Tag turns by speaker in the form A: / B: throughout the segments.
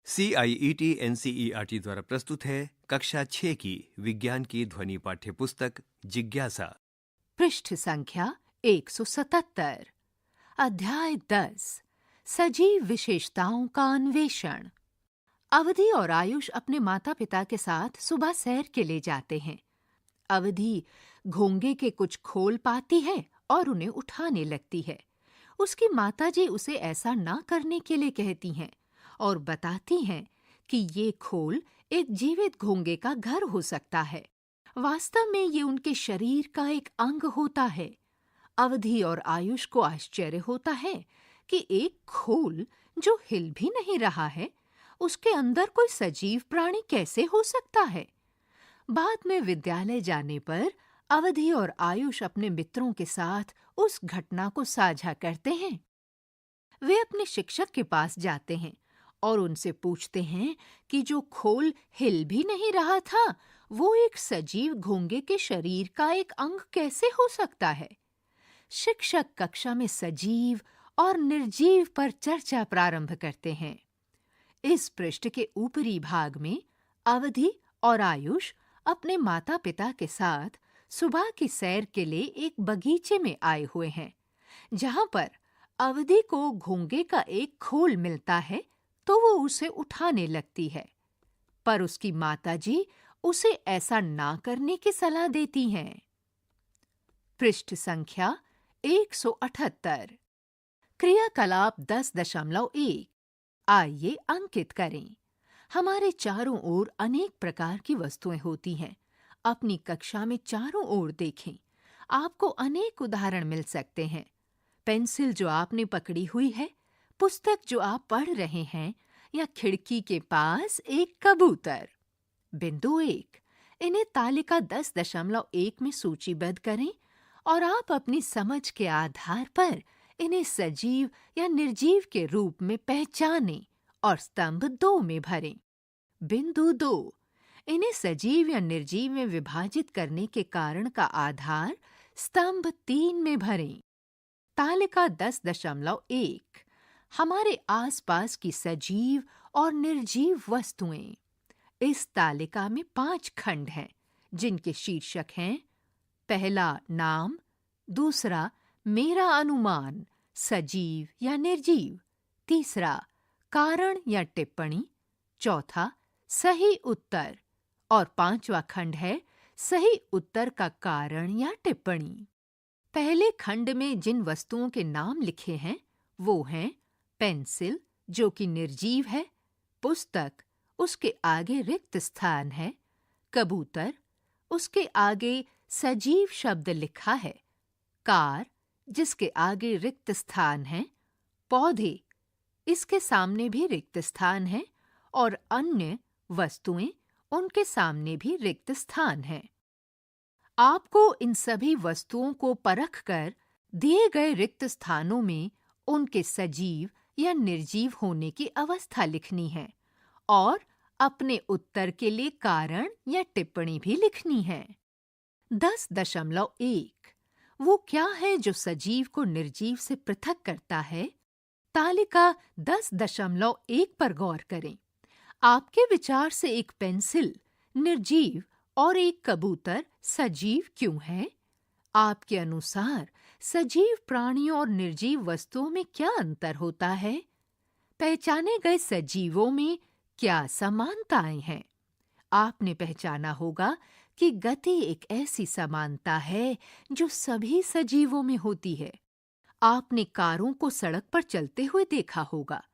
A: CIET NCERT द्वारा प्रस्तुत है कक्षा 6 की विज्ञान की ध्वनि पाठ्य पुस्तक जिज्ञासा।
B: पृष्ठ संख्या 177। अध्याय 10। सजीव विशेषताओं का अन्वेषण। अवधि और आयुष अपने माता पिता के साथ सुबह सैर के लिए जाते हैं। अवधि घोंगे के कुछ खोल पाती है और उन्हें उठाने लगती है। उसकी माताजी उसे ऐसा ना करने के लिए कहती हैं और बताती हैं कि ये खोल एक जीवित घोंगे का घर हो सकता है। वास्तव में ये उनके शरीर का एक अंग होता है। अवधि और आयुष को आश्चर्य होता है कि एक खोल जो हिल भी नहीं रहा है, उसके अंदर कोई सजीव प्राणी कैसे हो सकता है। बाद में विद्यालय जाने पर अवधि और आयुष अपने मित्रों के साथ उस घटना को साझा करते हैं। वे अपने शिक्षक के पास जाते हैं और उनसे पूछते हैं कि जो खोल हिल भी नहीं रहा था, वो एक सजीव घोंगे के शरीर का एक अंग कैसे हो सकता है। शिक्षक कक्षा में सजीव और निर्जीव पर चर्चा प्रारंभ करते हैं। इस पृष्ठ के ऊपरी भाग में अवधि और आयुष अपने माता-पिता के साथ सुबह की सैर के लिए एक बगीचे में आए हुए हैं, जहां पर अवधि को घोंगे का एक खोल मिलता है तो वो उसे उठाने लगती है, पर उसकी माताजी उसे ऐसा ना करने की सलाह देती हैं। पृष्ठ संख्या 178। क्रियाकलाप 10.1। आइए अंकित करें। हमारे चारों ओर अनेक प्रकार की वस्तुएं होती हैं। अपनी कक्षा में चारों ओर देखें। आपको अनेक उदाहरण मिल सकते हैं। पेंसिल जो आपने पकड़ी हुई है, पुस्तक जो आप पढ़ रहे हैं, या खिड़की के पास एक कबूतर। बिंदु 1। इन्हें तालिका 10.1 में सूचीबद्ध करें और आप अपनी समझ के आधार पर इन्हें सजीव या निर्जीव के रूप में पहचानें और स्तंभ 2 में भरें। बिंदु 2। इन्हें सजीव या निर्जीव में विभाजित करने के कारण का आधार स्तंभ 3 में भरें। तालिका 10.1। हमारे आसपास की सजीव और निर्जीव वस्तुएं। इस तालिका में 5 खंड हैं, जिनके शीर्षक हैं: पहला नाम, दूसरा मेरा अनुमान, सजीव या निर्जीव, तीसरा कारण या टिप्पणी, चौथा सही उत्तर, और 5वां खंड है सही उत्तर का कारण या टिप्पणी। पहले खंड में जिन वस्तुओं के नाम लिखे हैं वो हैं पेंसिल, जो कि निर्जीव है, पुस्तक, उसके आगे रिक्त स्थान है, कबूतर, उसके आगे सजीव शब्द लिखा है, कार, जिसके आगे रिक्त स्थान है, पौधे, इसके सामने भी रिक्त स्थान है, और अन्य वस्तुएं, उनके सामने भी रिक्त स्थान है। आपको इन सभी वस्तुओं को परखकर दिए गए रिक्त स्थानों में उनके सजीव या निर्जीव होने की अवस्था लिखनी है और अपने उत्तर के लिए कारण या टिप्पणी भी लिखनी है। 10.1। वो क्या है जो सजीव को निर्जीव से पृथक करता है? तालिका 10.1 पर गौर करें। आपके विचार से एक पेंसिल निर्जीव और एक कबूतर सजीव क्यों है? आपके अनुसार सजीव प्राणियों और निर्जीव वस्तुओं में क्या अंतर होता है? पहचाने गए सजीवों में क्या समानताएं हैं? आपने पहचाना होगा कि गति एक ऐसी समानता है जो सभी सजीवों में होती है। आपने कारों को सड़क पर चलते हुए देखा होगा,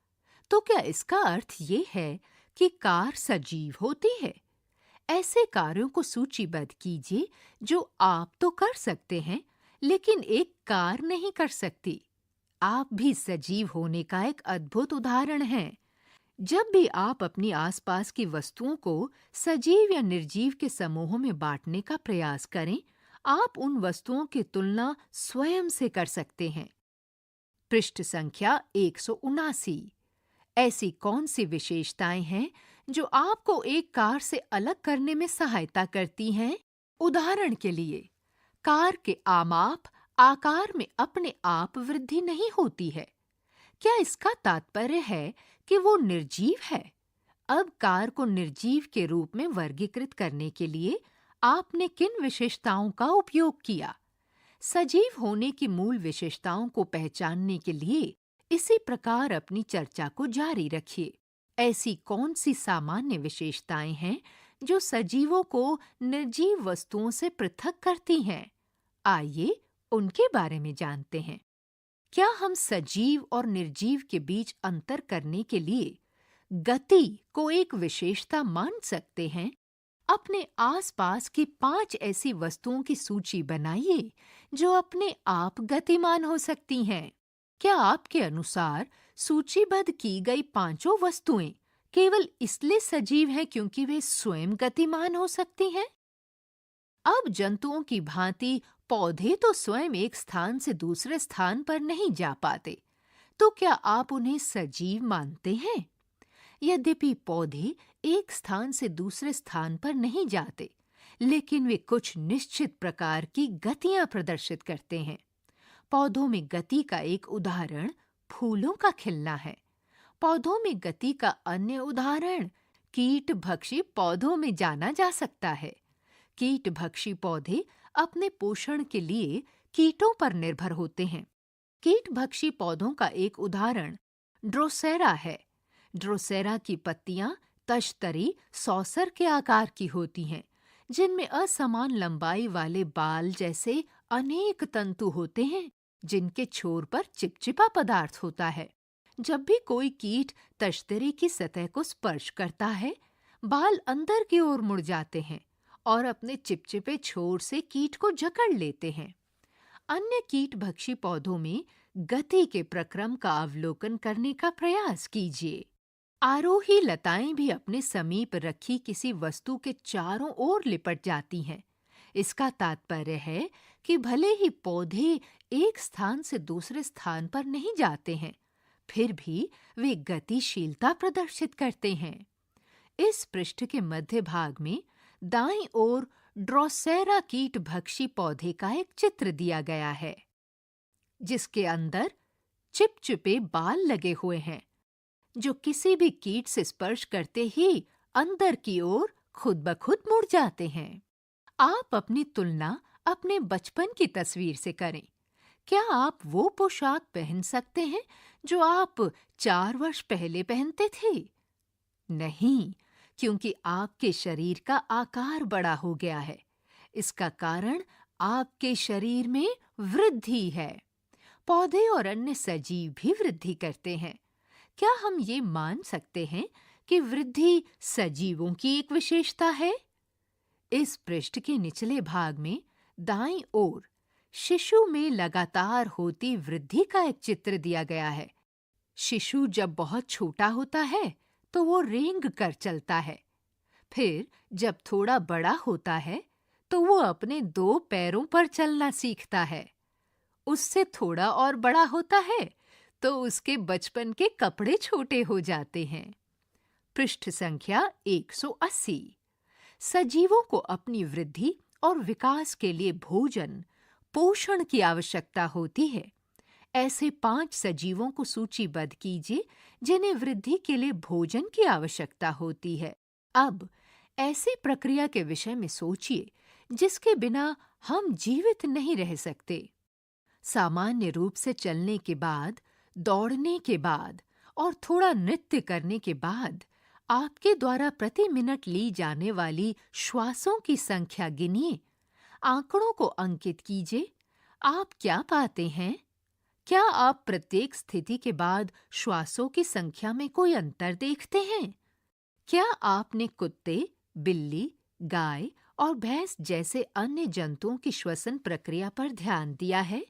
B: तो क्या इसका अर्थ ये है कि कार सजीव होती है? ऐसे कार्यों को सूचीबद्ध कीजिए जो आप तो कर सकते हैं, लेकिन एक कार नहीं कर सकती। आप भी सजीव होने का एक अद्भुत उदाहरण हैं। जब भी आप अपनी आसपास की वस्तुओं को सजीव या निर्जीव के समूहों में बांटने का प्रयास करें, आप उन वस्तुओं की तुलना स्वयं से कर सकते हैं। पृष्ठ संख्या 179। ऐसी कौन सी विशेषताएं हैं जो आपको एक कार से अलग करने में सहायता करती हैं? उदाहरण के लिए, कार के आमाप आकार में अपने आप वृद्धि नहीं होती है। क्या इसका तात्पर्य है कि वो निर्जीव है? अब कार को निर्जीव के रूप में वर्गीकृत करने के लिए आपने किन विशेषताओं का उपयोग किया? सजीव होने की मूल विशेषताओं को पहचानने के लिए इसी प्रकार अपनी चर्चा को जारी रखिए। ऐसी कौन सी सामान्य विशेषताएं हैं जो सजीवों को निर्जीव वस्तुओं से पृथक करती हैं? आइए उनके बारे में जानते हैं। क्या हम सजीव और निर्जीव के बीच अंतर करने के लिए गति को एक विशेषता मान सकते हैं? अपने आसपास की 5 ऐसी वस्तुओं की सूची बनाइए जो अपने आप गतिमान हो सकती हैं। क्या आपके अनुसार सूचीबद्ध की गई 5 वस्तुएं केवल इसलिए सजीव हैं क्योंकि वे स्वयं गतिमान हो सकती हैं? अब जंतुओं की भांति पौधे तो स्वयं एक स्थान से दूसरे स्थान पर नहीं जा पाते, तो क्या आप उन्हें सजीव मानते हैं? यद्यपि पौधे एक स्थान से दूसरे स्थान पर नहीं जाते, लेकिन वे कुछ निश्चित प्रकार की गतियां प्रदर्शित करते हैं। पौधों में गति का एक उदाहरण फूलों का खिलना है। पौधों में गति का अन्य उदाहरण कीट भक्षी पौधों में जाना जा सकता है। कीट भक्षी पौधे अपने पोषण के लिए कीटों पर निर्भर होते हैं। कीट भक्षी पौधों का एक उदाहरण ड्रोसेरा है। ड्रोसेरा की पत्तियां तश्तरी सौसर के आकार की होती हैं, जिनमें असमान लंबाई वाले बाल जैसे अनेक तंतु होते हैं, जिनके छोर पर चिपचिपा पदार्थ होता है। जब भी कोई कीट तश्तरी की सतह को स्पर्श करता है, बाल अंदर की ओर मुड़ जाते हैं और अपने चिपचिपे छोर से कीट को जकड़ लेते हैं। अन्य कीट भक्षी पौधों में गति के प्रक्रम का अवलोकन करने का प्रयास कीजिए। आरोही लताएं भी अपने समीप रखी किसी वस्तु के चारों ओर लिपट जाती हैं। इसका तात्पर्य है कि भले ही पौधे एक स्थान से दूसरे स्थान पर नहीं जाते हैं, फिर भी वे गतिशीलता प्रदर्शित करते हैं। इस पृष्ठ के मध्य भाग में दाईं ओर ड्रोसेरा कीट भक्षी पौधे का एक चित्र दिया गया है, जिसके अंदर चिपचिपे बाल लगे हुए हैं, जो किसी भी कीट से स्पर्श करते ही अंदर की ओर खुद ब खुद मुड़ जाते हैं। आप अपनी तुलना अपने बचपन की तस्वीर से करें। क्या आप वो पोशाक पहन सकते हैं जो आप 4 वर्ष पहले पहनते थे? नहीं, क्योंकि आपके शरीर का आकार बड़ा हो गया है। इसका कारण आपके शरीर में वृद्धि है। पौधे और अन्य सजीव भी वृद्धि करते हैं। क्या हम ये मान सकते हैं कि वृद्धि सजीवों की एक विशेषता है? इस पृष्ठ के निचले भाग में दाईं ओर शिशु में लगातार होती वृद्धि का एक चित्र दिया गया है। शिशु जब बहुत छोटा होता है तो वो रेंग कर चलता है। फिर जब थोड़ा बड़ा होता है तो वो अपने 2 पैरों पर चलना सीखता है। उससे थोड़ा और बड़ा होता है तो उसके बचपन के कपड़े छोटे हो जाते हैं। पृष्ठ संख्या 180। सजीवों को अपनी वृद्धि और विकास के लिए भोजन, पोषण की आवश्यकता होती है। ऐसे 5 सजीवों को सूचीबद्ध कीजिए जिन्हें वृद्धि के लिए भोजन की आवश्यकता होती है। अब ऐसी प्रक्रिया के विषय में सोचिए जिसके बिना हम जीवित नहीं रह सकते। सामान्य रूप से चलने के बाद, दौड़ने के बाद और थोड़ा नृत्य करने के बाद आपके द्वारा प्रति मिनट ली जाने वाली श्वासों की संख्या गिनिए। आंकड़ों को अंकित कीजिए। आप क्या पाते हैं? क्या आप प्रत्येक स्थिति के बाद श्वासों की संख्या में कोई अंतर देखते हैं? क्या आपने कुत्ते, बिल्ली, गाय और भैंस जैसे अन्य जंतुओं की श्वसन प्रक्रिया पर ध्यान दिया है?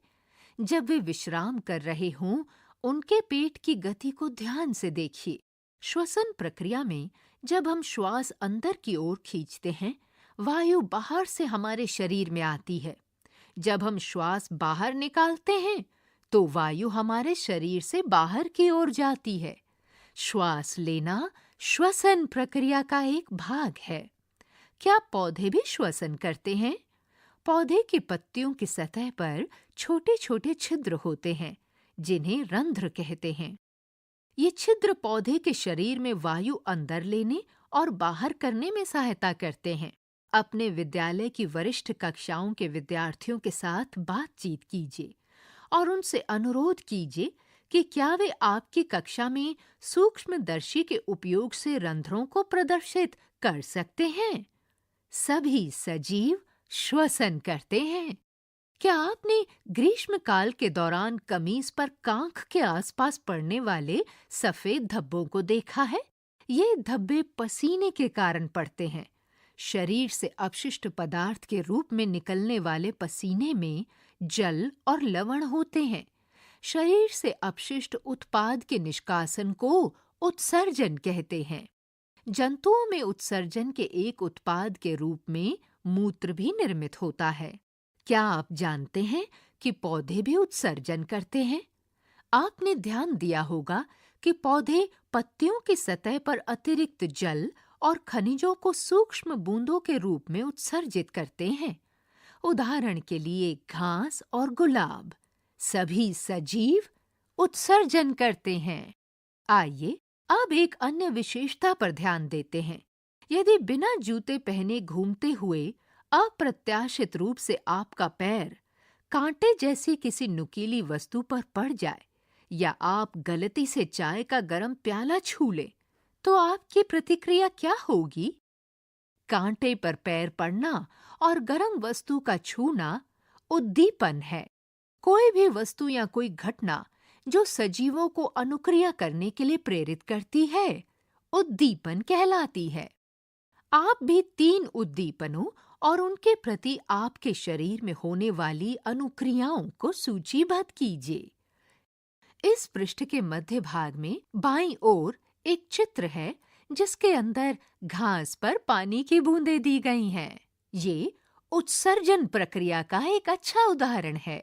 B: जब वे विश्राम कर रहे हों, उनके पेट की गति को ध्यान से देखिए। श्वसन प्रक्रिया में जब हम श्वास अंदर की ओर खींचते हैं, वायु बाहर से हमारे शरीर में आती है। जब हम श्वास बाहर निकालते हैं, तो वायु हमारे शरीर से बाहर की ओर जाती है। श्वास लेना श्वसन प्रक्रिया का एक भाग है। क्या पौधे भी श्वसन करते हैं? पौधे की पत्तियों की सतह पर छोटे-छोटे छिद्र होते हैं, जिन्हें रंध्र कहते हैं। ये छिद्र पौधे के शरीर में वायु अंदर लेने और बाहर करने में सहायता करते हैं। अपने विद्यालय की वरिष्ठ कक्षाओं के विद्यार्थियों के साथ बातचीत कीजिए और उनसे अनुरोध कीजिए कि क्या वे आपकी कक्षा में सूक्ष्मदर्शी के उपयोग से रंध्रों को प्रदर्शित कर सकते हैं। सभी सजीव श्वसन करते हैं। क्या आपने ग्रीष्मकाल के दौरान कमीज पर कांख के आसपास पड़ने वाले सफेद धब्बों को देखा है? ये धब्बे पसीने के कारण पड़ते हैं। शरीर से अपशिष्ट पदार्थ के रूप में निकलने वाले पसीने में जल और लवण होते हैं। शरीर से अपशिष्ट उत्पाद के निष्कासन को उत्सर्जन कहते हैं। जंतुओं में उत्सर्जन के एक उत्पाद के रूप में मूत्र भी निर्मित होता है। क्या आप जानते हैं कि पौधे भी उत्सर्जन करते हैं? आपने ध्यान दिया होगा कि पौधे पत्तियों की सतह पर अतिरिक्त जल और खनिजों को सूक्ष्म बूंदों के रूप में उत्सर्जित करते हैं। उदाहरण के लिए घास और गुलाब, सभी सजीव उत्सर्जन करते हैं। आइए अब एक अन्य विशेषता पर ध्यान देते हैं। यदि बिना जूते पहने घूमते हुए अप्रत्याशित रूप से आपका पैर कांटे जैसी किसी नुकीली वस्तु पर पड़ जाए या आप गलती से चाय का गर्म प्याला छू लें, तो आपकी प्रतिक्रिया क्या होगी? कांटे पर पैर पड़ना और गर्म वस्तु का छूना उद्दीपन है। कोई भी वस्तु या कोई घटना जो सजीवों को अनुक्रिया करने के लिए प्रेरित करती है, उद्दीपन कहलाती है। आप भी 3 उद्दीपनों और उनके प्रति आपके शरीर में होने वाली अनुक्रियाओं को सूचीबद्ध कीजिए। इस पृष्ठ के मध्य भाग में बाईं ओर एक चित्र है जिसके अंदर घास पर पानी की बूंदें दी गई हैं। ये उत्सर्जन प्रक्रिया का एक अच्छा उदाहरण है।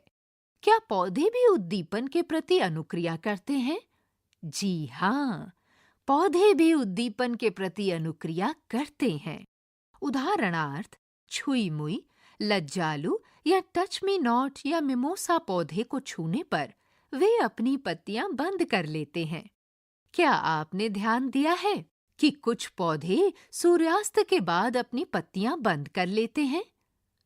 B: क्या पौधे भी उद्दीपन के प्रति अनुक्रिया करते हैं? जी हाँ, पौधे भी उद्दीपन के प्रति अनुक्रिया करते हैं। उदाहरणार्थ, छुई मुई, लज्जालू या टच मी नॉट या मिमोसा पौधे को छूने पर वे अपनी पत्तियां बंद कर लेते हैं। क्या आपने ध्यान दिया है कि कुछ पौधे सूर्यास्त के बाद अपनी पत्तियां बंद कर लेते हैं?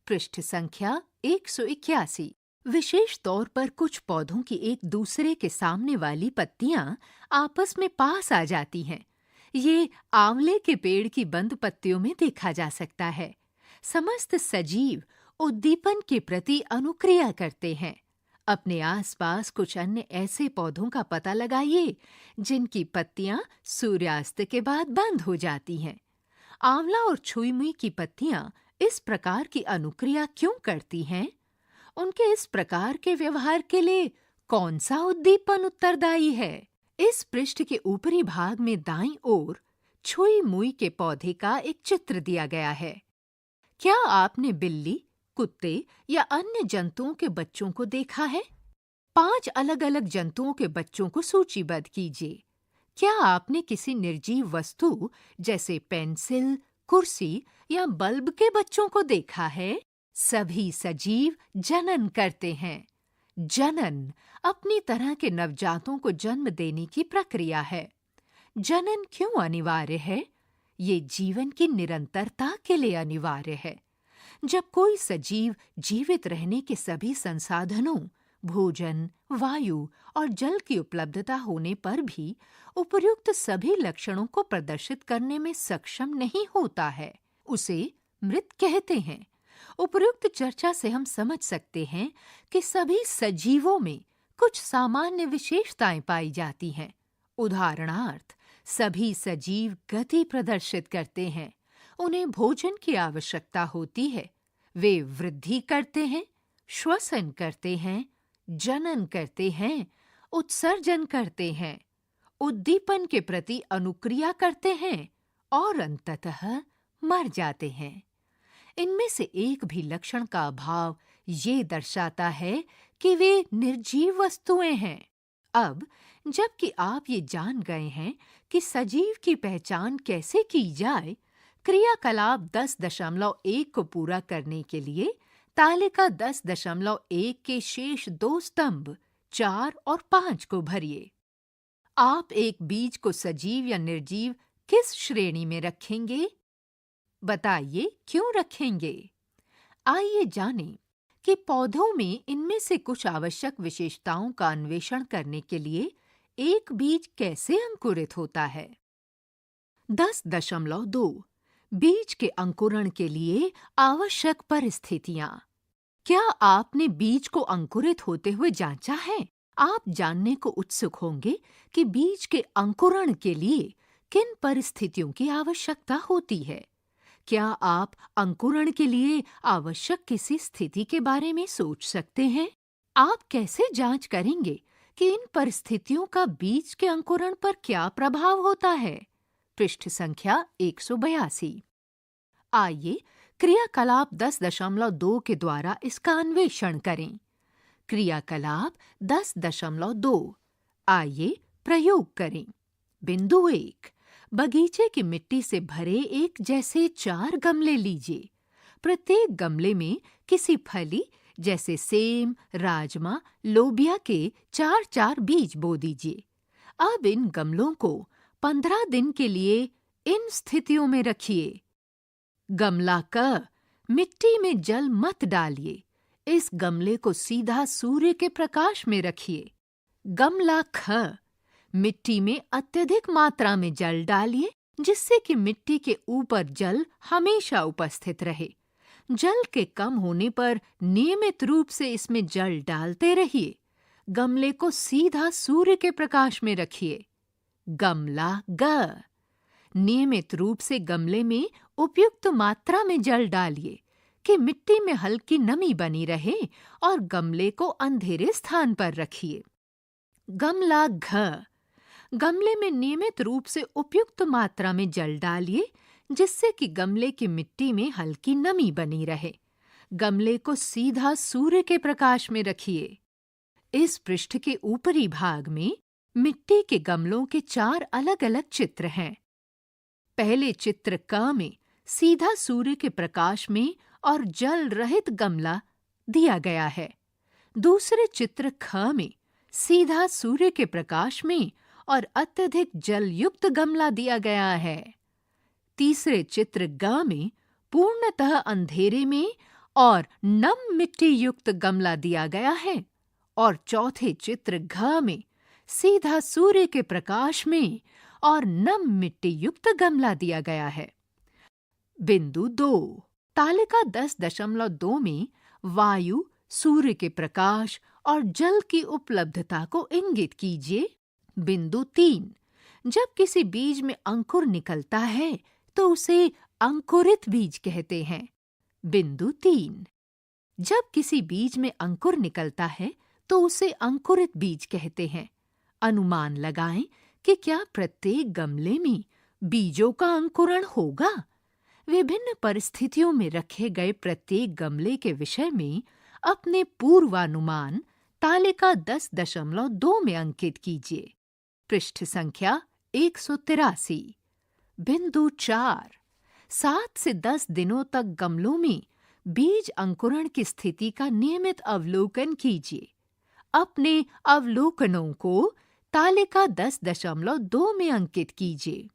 B: पृष्ठ संख्या 181। विशेष तौर पर कुछ पौधों की एक दूसरे के सामने वाली पत्तियां आपस में पास आ जाती हैं। ये आंवले के पेड़ की बंद पत्तियों में देखा जा सकता है। समस्त सजीव उद्दीपन के प्रति अनुक्रिया करते हैं। अपने आसपास कुछ अन्य ऐसे पौधों का पता लगाइए जिनकी पत्तियां सूर्यास्त के बाद बंद हो जाती हैं। आंवला और छुई मुई की पत्तियां इस प्रकार की अनुक्रिया क्यों करती हैं? उनके इस प्रकार के व्यवहार के लिए कौन सा उद्दीपन उत्तरदायी है? इस पृष्ठ के ऊपरी भाग में दाईं ओर छुई मुई के पौधे का एक चित्र दिया गया है। क्या आपने बिल्ली, कुत्ते या अन्य जंतुओं के बच्चों को देखा है? 5 अलग-अलग जंतुओं के बच्चों को सूचीबद्ध कीजिए। क्या आपने किसी निर्जीव वस्तु जैसे पेंसिल, कुर्सी या बल्ब के बच्चों को देखा है? सभी सजीव जनन करते हैं। जनन अपनी तरह के नवजातों को जन्म देने की प्रक्रिया है। जनन क्यों अनिवार्य है? ये जीवन की निरंतरता के लिए अनिवार्य है। जब कोई सजीव जीवित रहने के सभी संसाधनों, भोजन, वायु और जल की उपलब्धता होने पर भी उपर्युक्त सभी लक्षणों को प्रदर्शित करने में सक्षम नहीं होता है, उसे मृत कहते हैं। उपर्युक्त चर्चा से हम समझ सकते हैं कि सभी सजीवों में कुछ सामान्य विशेषताएं पाई जाती हैं। उदाहरणार्थ, सभी सजीव गति प्रदर्शित करते हैं। उन्हें भोजन की आवश्यकता होती है। वे वृद्धि करते हैं, श्वसन करते हैं, जनन करते हैं, उत्सर्जन करते हैं, उद्दीपन के प्रति अनुक्रिया करते हैं और अंततः मर जाते हैं। इनमें से एक भी लक्षण का अभाव ये दर्शाता है कि वे निर्जीव वस्तुएं हैं। अब जबकि आप ये जान गए हैं कि सजीव की पहचान कैसे की जाए, क्रियाकलाप 10.1 को पूरा करने के लिए तालिका 10.1 के शेष 2 स्तंभ 4 और 5 को भरिए। आप एक बीज को सजीव या निर्जीव किस श्रेणी में रखेंगे? बताइए क्यों रखेंगे? आइए जानें कि पौधों में इनमें से कुछ आवश्यक विशेषताओं का अन्वेषण करने के लिए एक बीज कैसे अंकुरित होता है। 10.2 बीज के अंकुरण के लिए आवश्यक परिस्थितियां। क्या आपने बीज को अंकुरित होते हुए जांचा है? आप जानने को उत्सुक होंगे कि बीज के अंकुरण के लिए किन परिस्थितियों की आवश्यकता होती है। क्या आप अंकुरण के लिए आवश्यक किसी स्थिति के बारे में सोच सकते हैं? आप कैसे जांच करेंगे कि इन परिस्थितियों का बीज के अंकुरण पर क्या प्रभाव होता है? पृष्ठ संख्या 182। आइए क्रियाकलाप 10.2 के द्वारा इसका अन्वेषण करें। क्रियाकलाप 10.2। आइए प्रयोग करें। बिंदु 1, बगीचे की मिट्टी से भरे एक जैसे 4 गमले लीजिए। प्रत्येक गमले में किसी फली जैसे सेम, राजमा, लोबिया के 4-4 बीज बो दीजिए। अब इन गमलों को 15 दिन के लिए इन स्थितियों में रखिए। गमला क, मिट्टी में जल मत डालिए। इस गमले को सीधा सूर्य के प्रकाश में रखिए। गमला ख, मिट्टी में अत्यधिक मात्रा में जल डालिए जिससे कि मिट्टी के ऊपर जल हमेशा उपस्थित रहे। जल के कम होने पर नियमित रूप से इसमें जल डालते रहिए। गमले को सीधा सूर्य के प्रकाश में रखिए। गमला ग, नियमित रूप से गमले में उपयुक्त मात्रा में जल डालिए कि मिट्टी में हल्की नमी बनी रहे और गमले को अंधेरे स्थान पर रखिए। गमला घ, गमले में नियमित रूप से उपयुक्त मात्रा में जल डालिए जिससे कि गमले की मिट्टी में हल्की नमी बनी रहे। गमले को सीधा सूर्य के प्रकाश में रखिए। इस पृष्ठ के ऊपरी भाग में मिट्टी के गमलों के 4 अलग-अलग चित्र हैं। पहले चित्र क में सीधा सूर्य के प्रकाश में और जल रहित गमला दिया गया है। दूसरे चित्र ख में सीधा सूर्य के प्रकाश में और अत्यधिक जल युक्त गमला दिया गया है। तीसरे चित्र ग में पूर्णतः अंधेरे में और नम मिट्टी युक्त गमला दिया गया है और चौथे चित्र घ में सीधा सूर्य के प्रकाश में और नम मिट्टी युक्त गमला दिया गया है। बिंदु 2, तालिका 10.2 में वायु, सूर्य के प्रकाश और जल की उपलब्धता को इंगित कीजिए। बिंदु 3, जब किसी बीज में अंकुर निकलता है तो उसे अंकुरित बीज कहते हैं। बिंदु 3, जब किसी बीज में अंकुर निकलता है तो उसे अंकुरित बीज कहते हैं। अनुमान लगाएं कि क्या प्रत्येक गमले में बीजों का अंकुरण होगा। विभिन्न परिस्थितियों में रखे गए प्रत्येक गमले के विषय में अपने पूर्वानुमान तालिका 10.2 में अंकित कीजिए। पृष्ठ संख्या 183। बिंदु 4, 7 से 10 दिनों तक गमलों में बीज अंकुरण की स्थिति का नियमित अवलोकन कीजिए। अपने अवलोकनों को तालिका 10.2 में अंकित कीजिए।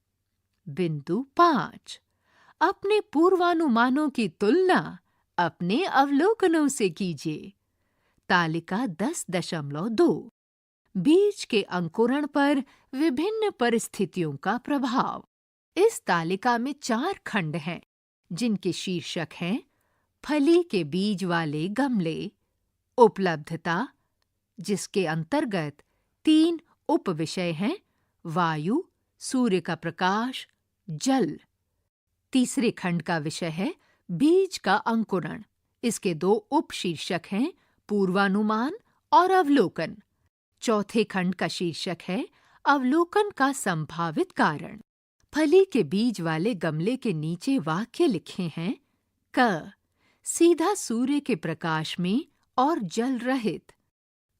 B: बिंदु 5, अपने पूर्वानुमानों की तुलना अपने अवलोकनों से कीजिए। तालिका 10.2, बीज के अंकुरण पर विभिन्न परिस्थितियों का प्रभाव। इस तालिका में 4 खंड हैं जिनके शीर्षक हैं फली के बीज वाले गमले, उपलब्धता, जिसके अंतर्गत 3 उपविषय हैं, वायु, सूर्य का प्रकाश, जल। तीसरे खंड का विषय है बीज का अंकुरण। इसके 2 उपशीर्षक हैं, पूर्वानुमान और अवलोकन। चौथे खंड का शीर्षक है अवलोकन का संभावित कारण। फली के बीज वाले गमले के नीचे वाक्य लिखे हैं। क, सीधा सूर्य के प्रकाश में और जल रहित।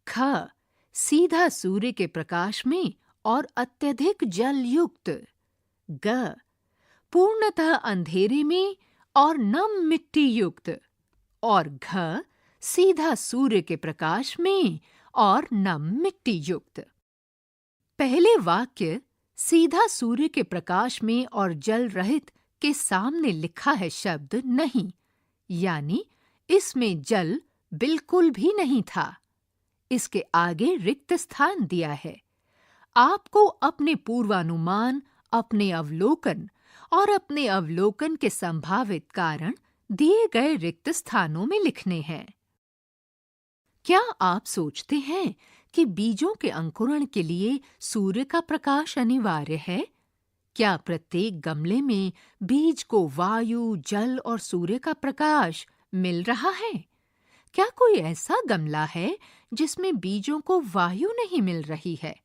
B: ख, सीधा सूर्य के प्रकाश में और अत्यधिक जल युक्त। ग, पूर्णतः अंधेरे में और नम मिट्टी युक्त। और घ, सीधा सूर्य के प्रकाश में और नम मिट्टी युक्त। पहले वाक्य सीधा सूर्य के प्रकाश में और जल रहित के सामने लिखा है शब्द नहीं, यानी इसमें जल बिल्कुल भी नहीं था। इसके आगे रिक्त स्थान दिया है। आपको अपने पूर्वानुमान, अपने अवलोकन और अपने अवलोकन के संभावित कारण दिए गए रिक्त स्थानों में लिखने हैं। क्या आप सोचते हैं कि बीजों के अंकुरण के लिए सूर्य का प्रकाश अनिवार्य है? क्या प्रत्येक गमले में बीज को वायु, जल और सूर्य का प्रकाश मिल रहा है? क्या कोई ऐसा गमला है जिसमें बीजों को वायु नहीं मिल रही है?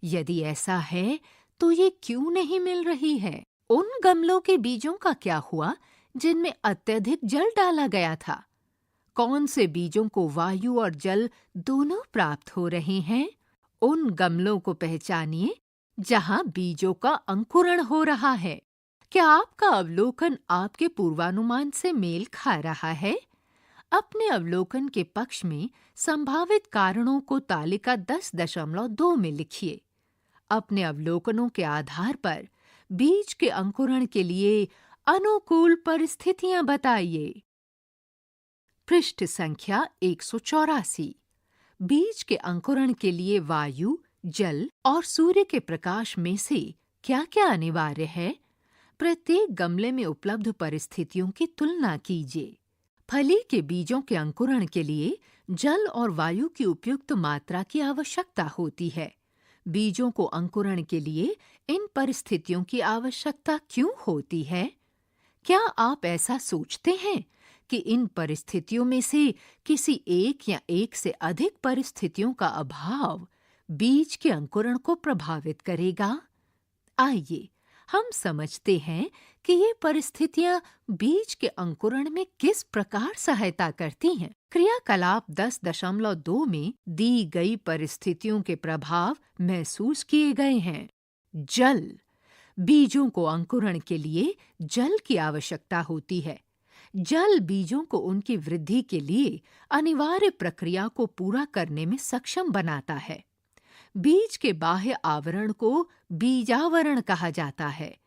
B: यदि ऐसा है, तो ये क्यों नहीं मिल रही है? उन गमलों के बीजों का क्या हुआ जिनमें अत्यधिक जल डाला गया था? कौन से बीजों को वायु और जल दोनों प्राप्त हो रहे हैं? उन गमलों को पहचानिए जहां बीजों का अंकुरण हो रहा है। क्या आपका अवलोकन आपके पूर्वानुमान से मेल खा रहा है? अपने अवलोकन के पक्ष में संभावित कारणों को तालिका 10.2 में लिखिए। अपने अवलोकनों के आधार पर बीज के अंकुरण के लिए अनुकूल परिस्थितियां बताइए। पृष्ठ संख्या 184। बीज के अंकुरण के लिए वायु, जल और सूर्य के प्रकाश में से क्या-क्या अनिवार्य है? प्रत्येक गमले में उपलब्ध परिस्थितियों की तुलना कीजिए। फली के बीजों के अंकुरण के लिए जल और वायु की उपयुक्त मात्रा की आवश्यकता होती है। बीजों को अंकुरण के लिए इन परिस्थितियों की आवश्यकता क्यों होती है? क्या आप ऐसा सोचते हैं कि इन परिस्थितियों में से किसी एक या एक से अधिक परिस्थितियों का अभाव बीज के अंकुरण को प्रभावित करेगा? आइए हम समझते हैं कि ये परिस्थितियां बीज के अंकुरण में किस प्रकार सहायता करती हैं। क्रियाकलाप 10.2 में दी गई परिस्थितियों के प्रभाव महसूस किए गए हैं। जल। बीजों को अंकुरण के लिए जल की आवश्यकता होती है। जल बीजों को उनकी वृद्धि के लिए अनिवार्य प्रक्रिया को पूरा करने में सक्षम बनाता है। बीज के बाह्य आवरण को बीजावरण कहा जाता है।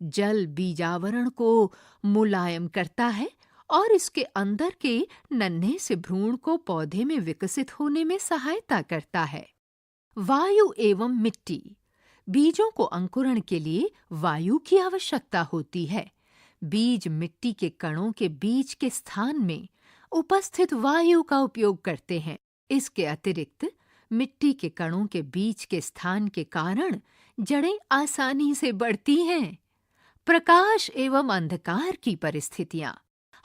B: जल बीजावरण को मुलायम करता है और इसके अंदर के नन्हे से भ्रूण को पौधे में विकसित होने में सहायता करता है। वायु एवं मिट्टी। बीजों को अंकुरण के लिए वायु की आवश्यकता होती है। बीज मिट्टी के कणों के बीच के स्थान में उपस्थित वायु का उपयोग करते हैं। इसके अतिरिक्त मिट्टी के कणों के बीच के स्थान के कारण जड़ें आसानी से बढ़ती हैं। प्रकाश एवं अंधकार की परिस्थितियां।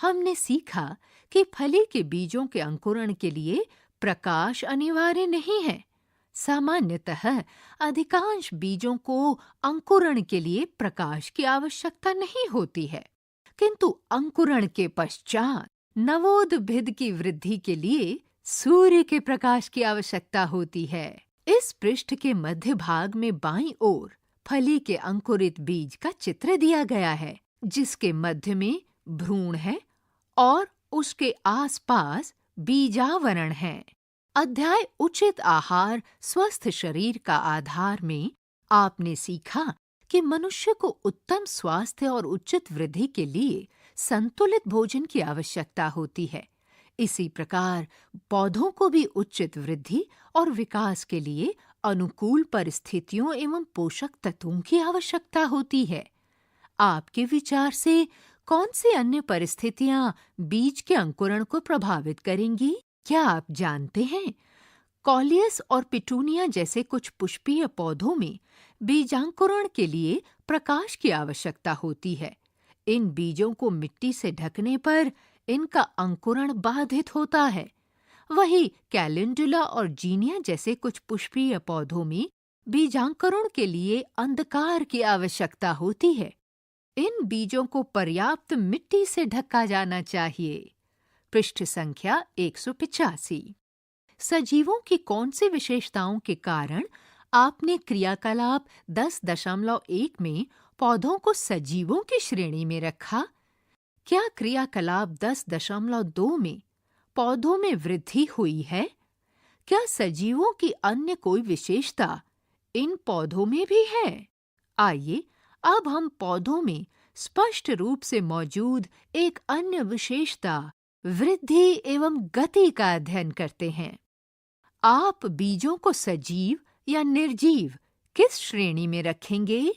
B: हमने सीखा कि फली के बीजों के अंकुरण के लिए प्रकाश अनिवार्य नहीं है। सामान्यतः अधिकांश बीजों को अंकुरण के लिए प्रकाश की आवश्यकता नहीं होती है, किंतु अंकुरण के पश्चात नवोद्भिद की वृद्धि के लिए सूर्य के प्रकाश की आवश्यकता होती है। इस पृष्ठ के मध्य भाग में बाईं ओर फली के अंकुरित बीज का चित्र दिया गया है, जिसके मध्य में भ्रूण है और उसके आसपास बीजावरण है। अध्याय उचित आहार स्वस्थ शरीर का आधार में आपने सीखा कि मनुष्य को उत्तम स्वास्थ्य और उचित वृद्धि के लिए संतुलित भोजन की आवश्यकता होती है। इसी प्रकार पौधों को भी उचित वृद्धि और विकास के लिए अनुकूल परिस्थितियों एवं पोषक तत्वों की आवश्यकता होती है। आपके विचार से कौन सी अन्य परिस्थितियां बीज के अंकुरण को प्रभावित करेंगी? क्या आप जानते हैं? कॉलियस और पिटूनिया जैसे कुछ पुष्पीय पौधों में बीजांकुरण के लिए प्रकाश की आवश्यकता होती है। इन बीजों को मिट्टी से ढकने पर इनका अंकुरण बाधित होता है। वही कैलेंडुला और जीनिया जैसे कुछ पुष्पीय पौधों में बीजांकुरण के लिए अंधकार की आवश्यकता होती है। इन बीजों को पर्याप्त मिट्टी से ढका जाना चाहिए। पृष्ठ संख्या 185। सजीवों की कौन सी विशेषताओं के कारण आपने क्रियाकलाप 10.1 में पौधों को सजीवों की श्रेणी में रखा? क्या क्रियाकलाप 10.2 में पौधों में वृद्धि हुई है? क्या सजीवों की अन्य कोई विशेषता इन पौधों में भी है। आइए अब हम पौधों में स्पष्ट रूप से मौजूद एक अन्य विशेषता वृद्धि एवं गति का अध्ययन करते हैं। आप बीजों को सजीव या निर्जीव किस श्रेणी में रखेंगे?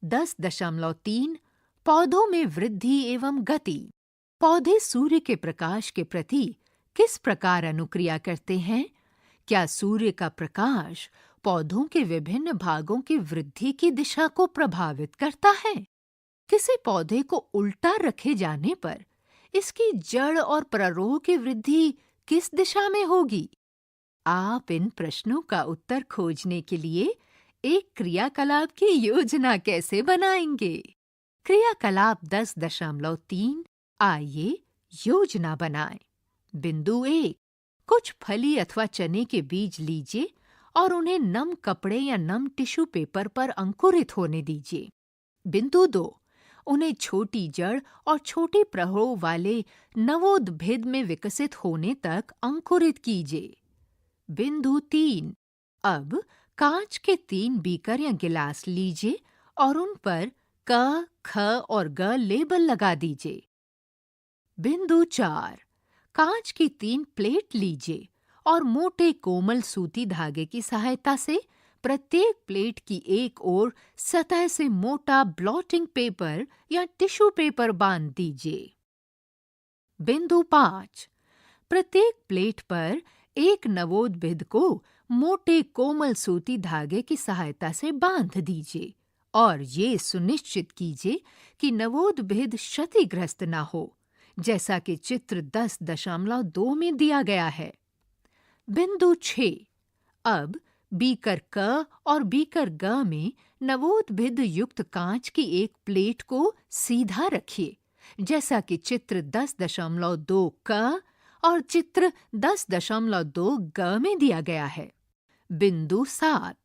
B: 10.3 पौधों में वृद्धि एवं गति। पौधे सूर्य के प्रकाश के प्रति किस प्रकार अनुक्रिया करते हैं? क्या सूर्य का प्रकाश पौधों के विभिन्न भागों की वृद्धि की दिशा को प्रभावित करता है? किसी पौधे को उल्टा रखे जाने पर इसकी जड़ और प्ररोह की वृद्धि किस दिशा में होगी? आप इन प्रश्नों का उत्तर खोजने के लिए एक क्रियाकलाप की योजना कैसे बनाएंगे? क्रियाकलाप 10.3 आइए योजना बनाएं। बिंदु 1 कुछ फली अथवा चने के बीज लीजिए और उन्हें नम कपड़े या नम टिश्यू पेपर पर अंकुरित होने दीजिए। बिंदु 2 उन्हें छोटी जड़ और छोटी प्ररोह वाले नवोद्भिद में विकसित होने तक अंकुरित कीजिए। बिंदु 3 अब कांच के 3 बीकर या गिलास लीजिए और उन पर क, ख और ग लेबल लगा दीजिए। बिंदु 4 कांच की 3 प्लेट लीजिए और मोटे कोमल सूती धागे की सहायता से प्रत्येक प्लेट की एक ओर सतह से मोटा ब्लॉटिंग पेपर या टिश्यू पेपर बांध दीजिए। बिंदु 5 प्रत्येक प्लेट पर एक नवोद्भिद को मोटे कोमल सूती धागे की सहायता से बांध दीजिए और ये सुनिश्चित कीजिए कि नवोद्भिद क्षतिग्रस्त ना हो, जैसा कि चित्र 10.2 में दिया गया है। बिंदु 6 अब बीकर क और बीकर ग में नवोद्भिद युक्त कांच की एक प्लेट को सीधा रखिए, जैसा कि चित्र 10.2 क और चित्र 10.2 ग में दिया गया है। बिंदु 7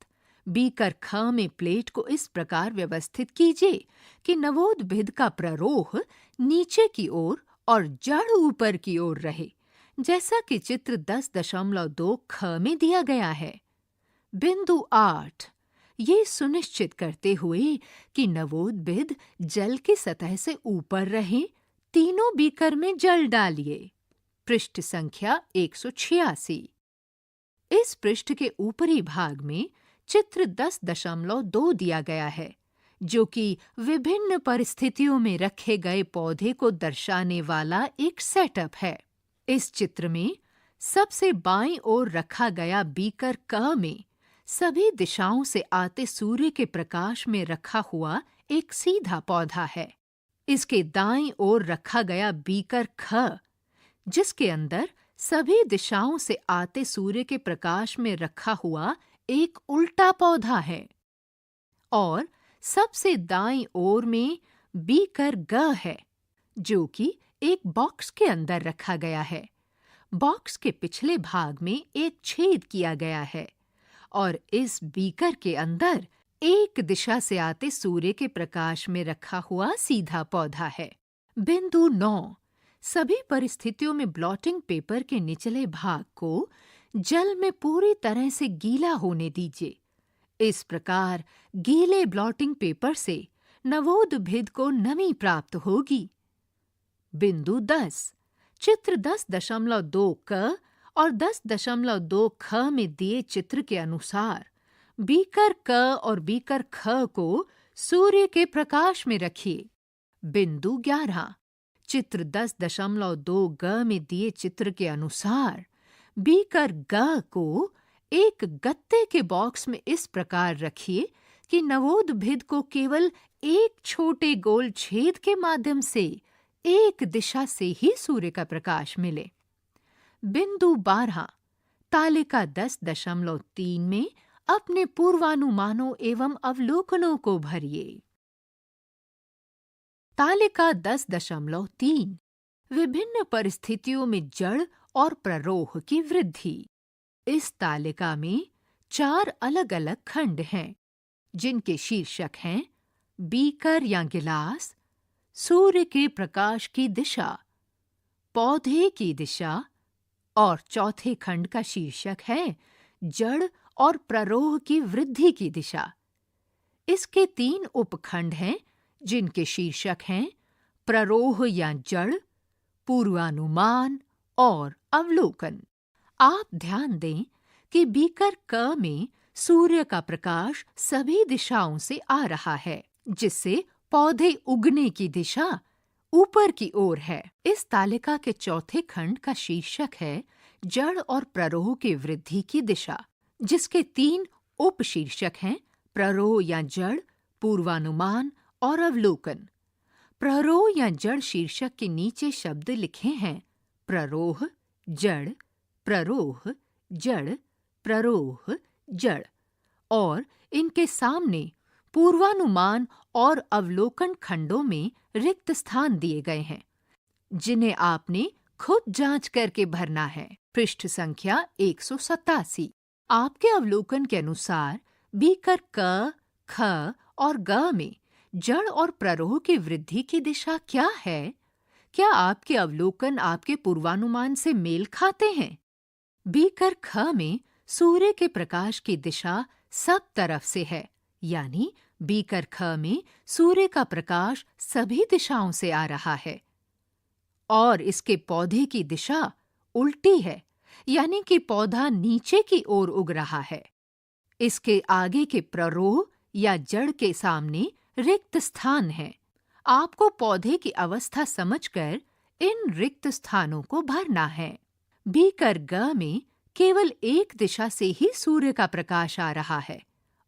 B: बीकर ख में प्लेट को इस प्रकार व्यवस्थित कीजिए कि नवोद्भिद का प्ररोह नीचे की ओर और जड़ ऊपर की ओर रहे, जैसा कि चित्र 10.2 ख में दिया गया है। बिंदु 8 ये सुनिश्चित करते हुए कि नवोद्भिद जल की सतह से ऊपर रहे, तीनों बीकर में जल डालिए। पृष्ठ संख्या 186। इस पृष्ठ के ऊपरी भाग में चित्र 10.2 दिया गया है, जो कि विभिन्न परिस्थितियों में रखे गए पौधे को दर्शाने वाला एक सेटअप है। इस चित्र में सबसे बाईं ओर रखा गया बीकर क में सभी दिशाओं से आते सूर्य के प्रकाश में रखा हुआ एक सीधा पौधा है। इसके दाईं ओर रखा गया बीकर ख, जिसके अंदर सभी दिशाओं से आते सूर्य के प्रकाश में रखा हुआ एक उल्टा पौधा है। और सबसे दाईं ओर में बीकर ग है, जो कि एक बॉक्स के अंदर रखा गया है। बॉक्स के पिछले भाग में एक छेद किया गया है और इस बीकर के अंदर एक दिशा से आते सूर्य के प्रकाश में रखा हुआ सीधा पौधा है। बिंदु 9 सभी परिस्थितियों में ब्लॉटिंग पेपर के निचले भाग को जल में पूरी तरह से गीला होने दीजिए। इस प्रकार गीले ब्लॉटिंग पेपर से नवोद्भिद को नमी प्राप्त होगी। बिंदु 10 चित्र 10.2 क और 10.2 ख में दिए चित्र के अनुसार बीकर क और बीकर ख को सूर्य के प्रकाश में रखिए। बिंदु 11 चित्र 10.2 ग में दिए चित्र के अनुसार बीकर ग को एक गत्ते के बॉक्स में इस प्रकार रखिए कि नवोद्भिद को केवल एक छोटे गोल छेद के माध्यम से एक दिशा से ही सूर्य का प्रकाश मिले। बिंदु 12 तालिका 10.3 में अपने पूर्वानुमानों एवं अवलोकनों को भरिए। तालिका 10.3 विभिन्न परिस्थितियों में जड़ और प्ररोह की वृद्धि। इस तालिका में 4 अलग-अलग खंड हैं, जिनके शीर्षक हैं बीकर या गिलास, सूर्य के प्रकाश की दिशा, पौधे की दिशा और चौथे खंड का शीर्षक है जड़ और प्ररोह की वृद्धि की दिशा। इसके 3 उपखंड हैं जिनके शीर्षक हैं प्ररोह या जड़, पूर्वानुमान और अवलोकन। आप ध्यान दें कि बीकर क में सूर्य का प्रकाश सभी दिशाओं से आ रहा है, जिससे पौधे उगने की दिशा ऊपर की ओर है। इस तालिका के चौथे खंड का शीर्षक है जड़ और प्ररोह की वृद्धि की दिशा, जिसके 3 उपशीर्षक हैं प्ररोह या जड़, पूर्वानुमान और अवलोकन। प्ररोह या जड़ शीर्षक के नीचे शब्द लिखे हैं प्ररोह, जड़, प्ररोह, जड़, प्ररोह, जड़, और इनके सामने पूर्वानुमान और अवलोकन खंडों में रिक्त स्थान दिए गए हैं, जिन्हें आपने खुद जांच करके भरना है। पृष्ठ संख्या 187। आपके अवलोकन के अनुसार बीकर क, ख और ग में जड़ और प्ररोह की वृद्धि की दिशा क्या है? क्या आपके अवलोकन आपके पूर्वानुमान से मेल खाते हैं? बीकर ख में सूर्य के प्रकाश की दिशा सब तरफ से है, यानी बीकर ख में सूर्य का प्रकाश सभी दिशाओं से आ रहा है, और इसके पौधे की दिशा उल्टी है, यानी कि पौधा नीचे की ओर उग रहा है। इसके आगे के प्ररोह या जड़ के सामने रिक्त स्थान है। आपको पौधे की अवस्था समझकर इन रिक्त स्थानों को भरना है। बीकर ग में केवल एक दिशा से ही सूर्य का प्रकाश आ रहा है,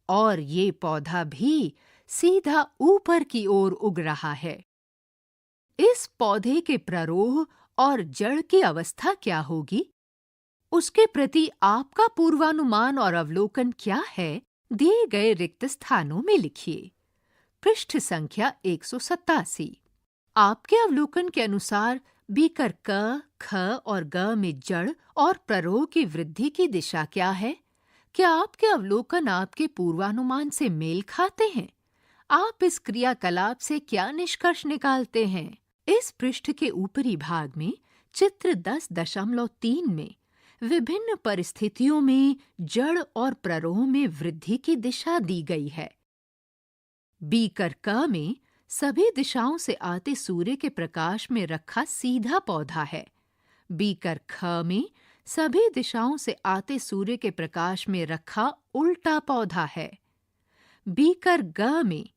B: और ये पौधा भी सीधा ऊपर की ओर उग रहा है। इस पौधे के प्ररोह और जड़ की अवस्था क्या होगी? उसके प्रति आपका पूर्वानुमान और अवलोकन क्या है? दिए गए रिक्त स्थानों में लिखिए। पृष्ठ संख्या 187। आपके अवलोकन के अनुसार बीकर क, ख और ग में जड़ और प्ररोह की वृद्धि की दिशा क्या है? क्या आपके अवलोकन आपके पूर्वानुमान से मेल खाते हैं? आप इस क्रियाकलाप से क्या निष्कर्ष निकालते हैं? इस पृष्ठ के ऊपरी भाग में चित्र 10.3 में विभिन्न परिस्थितियों में जड़ और प्ररोह में वृद्धि की दिशा दी गई है। बीकर क में सभी दिशाओं से आते सूर्य के प्रकाश में रखा सीधा पौधा है। बीकर ख में सभी दिशाओं से आते सूर्य के प्रकाश में रखा उल्टा पौधा है। बीकर ग में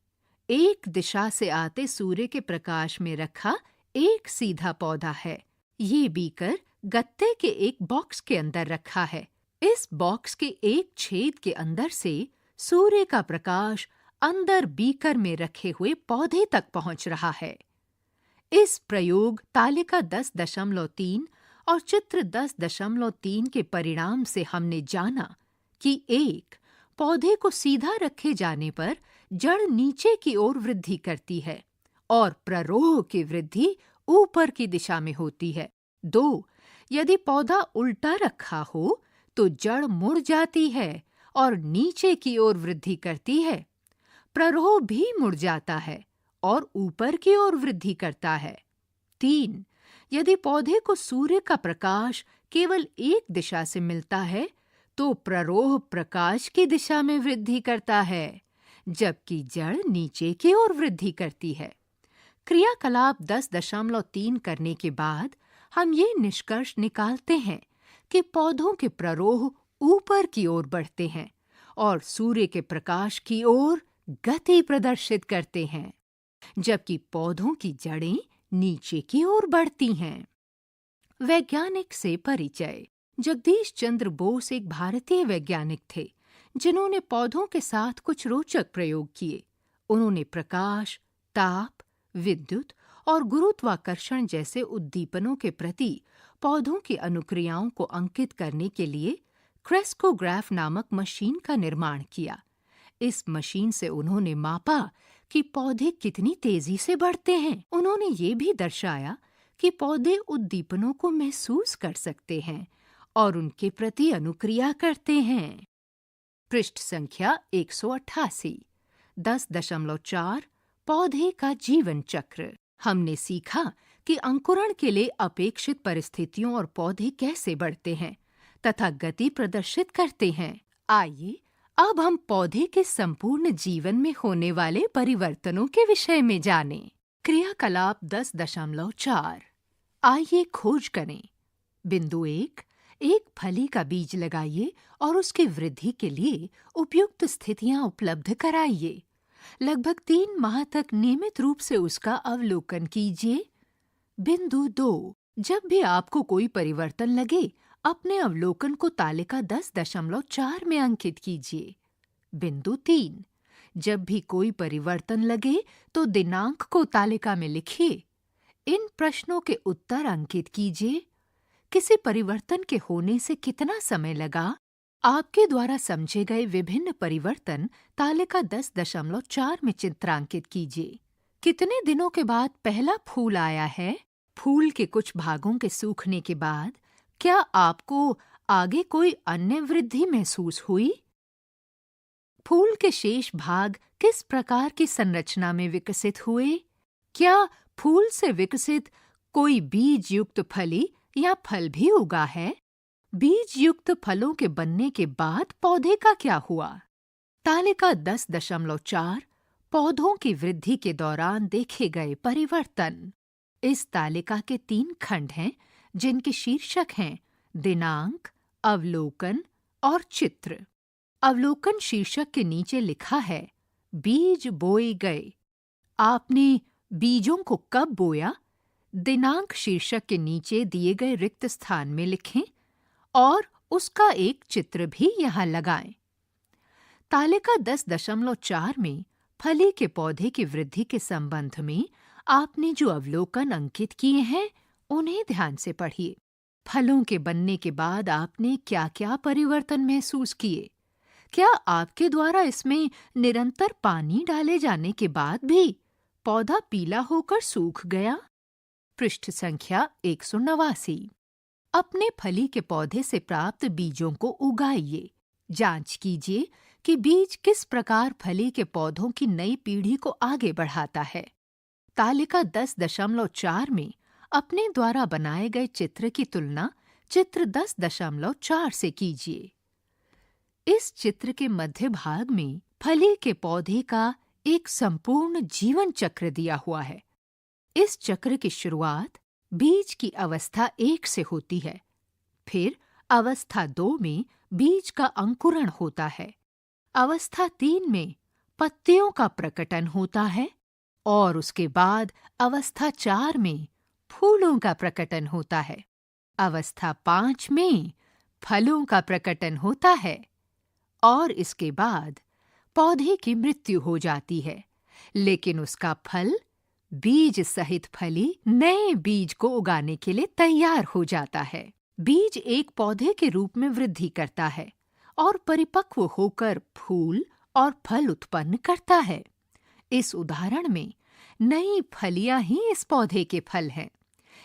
B: एक दिशा से आते सूर्य के प्रकाश में रखा एक सीधा पौधा है। ये बीकर गत्ते के एक बॉक्स के अंदर रखा है। इस बॉक्स के एक छेद के अंदर से सूर्य का प्रकाश अंदर बीकर में रखे हुए पौधे तक पहुंच रहा है। इस प्रयोग तालिका 10.3 और चित्र 10.3 के परिणाम से हमने जाना कि एक पौधे को सीधा रखे जाने पर जड़ नीचे की ओर वृद्धि करती है और प्ररोह की वृद्धि ऊपर की दिशा में होती है। 2, यदि पौधा उल्टा रखा हो तो जड़ मुड़ जाती है और नीचे की ओर वृद्धि करती है। प्ररोह भी मुड़ जाता है और ऊपर की ओर वृद्धि करता है। 3, यदि पौधे को सूर्य का प्रकाश केवल एक दिशा से मिलता है तो प्ररोह प्रकाश की दिशा में वृद्धि करता है, जबकि जड़ नीचे की ओर वृद्धि करती है। क्रियाकलाप 10.3 करने के बाद हम ये निष्कर्ष निकालते हैं कि पौधों के प्ररोह ऊपर की ओर बढ़ते हैं और सूर्य के प्रकाश की ओर गति प्रदर्शित करते हैं, जबकि पौधों की जड़ें नीचे की ओर बढ़ती हैं। वैज्ञानिक से परिचय। जगदीश चंद्र बोस एक भारतीय वैज्ञानिक थे जिन्होंने पौधों के साथ कुछ रोचक प्रयोग किए। उन्होंने प्रकाश, ताप, विद्युत और गुरुत्वाकर्षण जैसे उद्दीपनों के प्रति पौधों की अनुक्रियाओं को अंकित करने के लिए क्रेस्कोग्राफ नामक मशीन का निर्माण किया। इस मशीन से उन्होंने मापा कि पौधे कितनी तेजी से बढ़ते हैं। उन्होंने ये भी दर्शाया कि पौधे उद्दीपनों को महसूस कर सकते हैं और उनके प्रति अनुक्रिया करते हैं। पृष्ठ संख्या 188। 10.4 पौधे का जीवन चक्र। हमने सीखा कि अंकुरण के लिए अपेक्षित परिस्थितियों और पौधे कैसे बढ़ते हैं तथा गति प्रदर्शित करते हैं। आइए अब हम पौधे के संपूर्ण जीवन में होने वाले परिवर्तनों के विषय में जानें। क्रियाकलाप 10.4 आइए खोज करें। बिंदु 1 एक फली का बीज लगाइए और उसकी वृद्धि के लिए उपयुक्त स्थितियां उपलब्ध कराइए। लगभग 3 माह तक नियमित रूप से उसका अवलोकन कीजिए। बिंदु 2 जब भी आपको कोई परिवर्तन लगे, अपने अवलोकन को तालिका 10.4 में अंकित कीजिए। बिंदु 3 जब भी कोई परिवर्तन लगे तो दिनांक को तालिका में लिखिए। इन प्रश्नों के उत्तर अंकित कीजिए। किसी परिवर्तन के होने से कितना समय लगा? आपके द्वारा समझे गए विभिन्न परिवर्तन तालिका 10.4 में चित्रांकित कीजिए। कितने दिनों के बाद पहला फूल आया है? फूल के कुछ भागों के सूखने के बाद क्या आपको आगे कोई अन्य वृद्धि महसूस हुई? फूल के शेष भाग किस प्रकार की संरचना में विकसित हुए? क्या फूल से विकसित कोई बीज युक्त फली या फल भी उगा है? बीज युक्त फलों के बनने के बाद पौधे का क्या हुआ? तालिका 10.4 पौधों की वृद्धि के दौरान देखे गए परिवर्तन। इस तालिका के 3 खंड हैं, जिनके शीर्षक हैं दिनांक, अवलोकन और चित्र। अवलोकन शीर्षक के नीचे लिखा है बीज बोए गए। आपने बीजों को कब बोया? दिनांक शीर्षक के नीचे दिए गए रिक्त स्थान में लिखें और उसका एक चित्र भी यहाँ लगाएं। तालिका 10.4 में फली के पौधे की वृद्धि के संबंध में आपने जो अवलोकन अंकित किए हैं, उन्हें ध्यान से पढ़िए। फलों के बनने के बाद आपने क्या-क्या परिवर्तन महसूस किए? क्या आपके द्वारा इसमें निरंतर पानी डाले जाने के बाद भी पौधा पीला होकर सूख गया? पृष्ठ संख्या 189। अपने फली के पौधे से प्राप्त बीजों को उगाइए। जांच कीजिए कि बीज किस प्रकार फली के पौधों की नई पीढ़ी को आगे बढ़ाता है। तालिका 10.4 में अपने द्वारा बनाए गए चित्र की तुलना चित्र 10.4 से कीजिए। इस चित्र के मध्य भाग में फली के पौधे का एक संपूर्ण जीवन चक्र दिया हुआ है। इस चक्र की शुरुआत बीज की अवस्था 1 से होती है। फिर अवस्था 2 में बीज का अंकुरण होता है। अवस्था 3 में पत्तियों का प्रकटन होता है और उसके बाद अवस्था 4 में फूलों का प्रकटन होता है। अवस्था 5 में फलों का प्रकटन होता है और इसके बाद पौधे की मृत्यु हो जाती है, लेकिन उसका फल बीज सहित फली नए बीज को उगाने के लिए तैयार हो जाता है। बीज एक पौधे के रूप में वृद्धि करता है और परिपक्व होकर फूल और फल उत्पन्न करता है। इस उदाहरण में नई फलियां ही इस पौधे के फल हैं।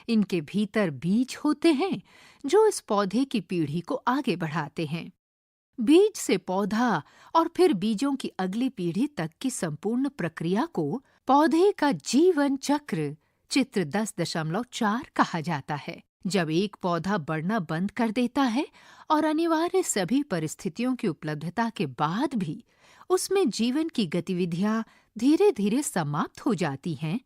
B: इनके भीतर बीज होते हैं जो इस पौधे की पीढ़ी को आगे बढ़ाते हैं। बीज से पौधा और फिर बीजों की अगली पीढ़ी तक की संपूर्ण प्रक्रिया को पौधे का जीवन चक्र चित्र 10.4 कहा जाता है। जब एक पौधा बढ़ना बंद कर देता है और अनिवार्य सभी परिस्थितियों की उपलब्धता के बाद भी उसमें जीवन की गतिविधियां धीरे धीरे समाप्त हो जाती हैं,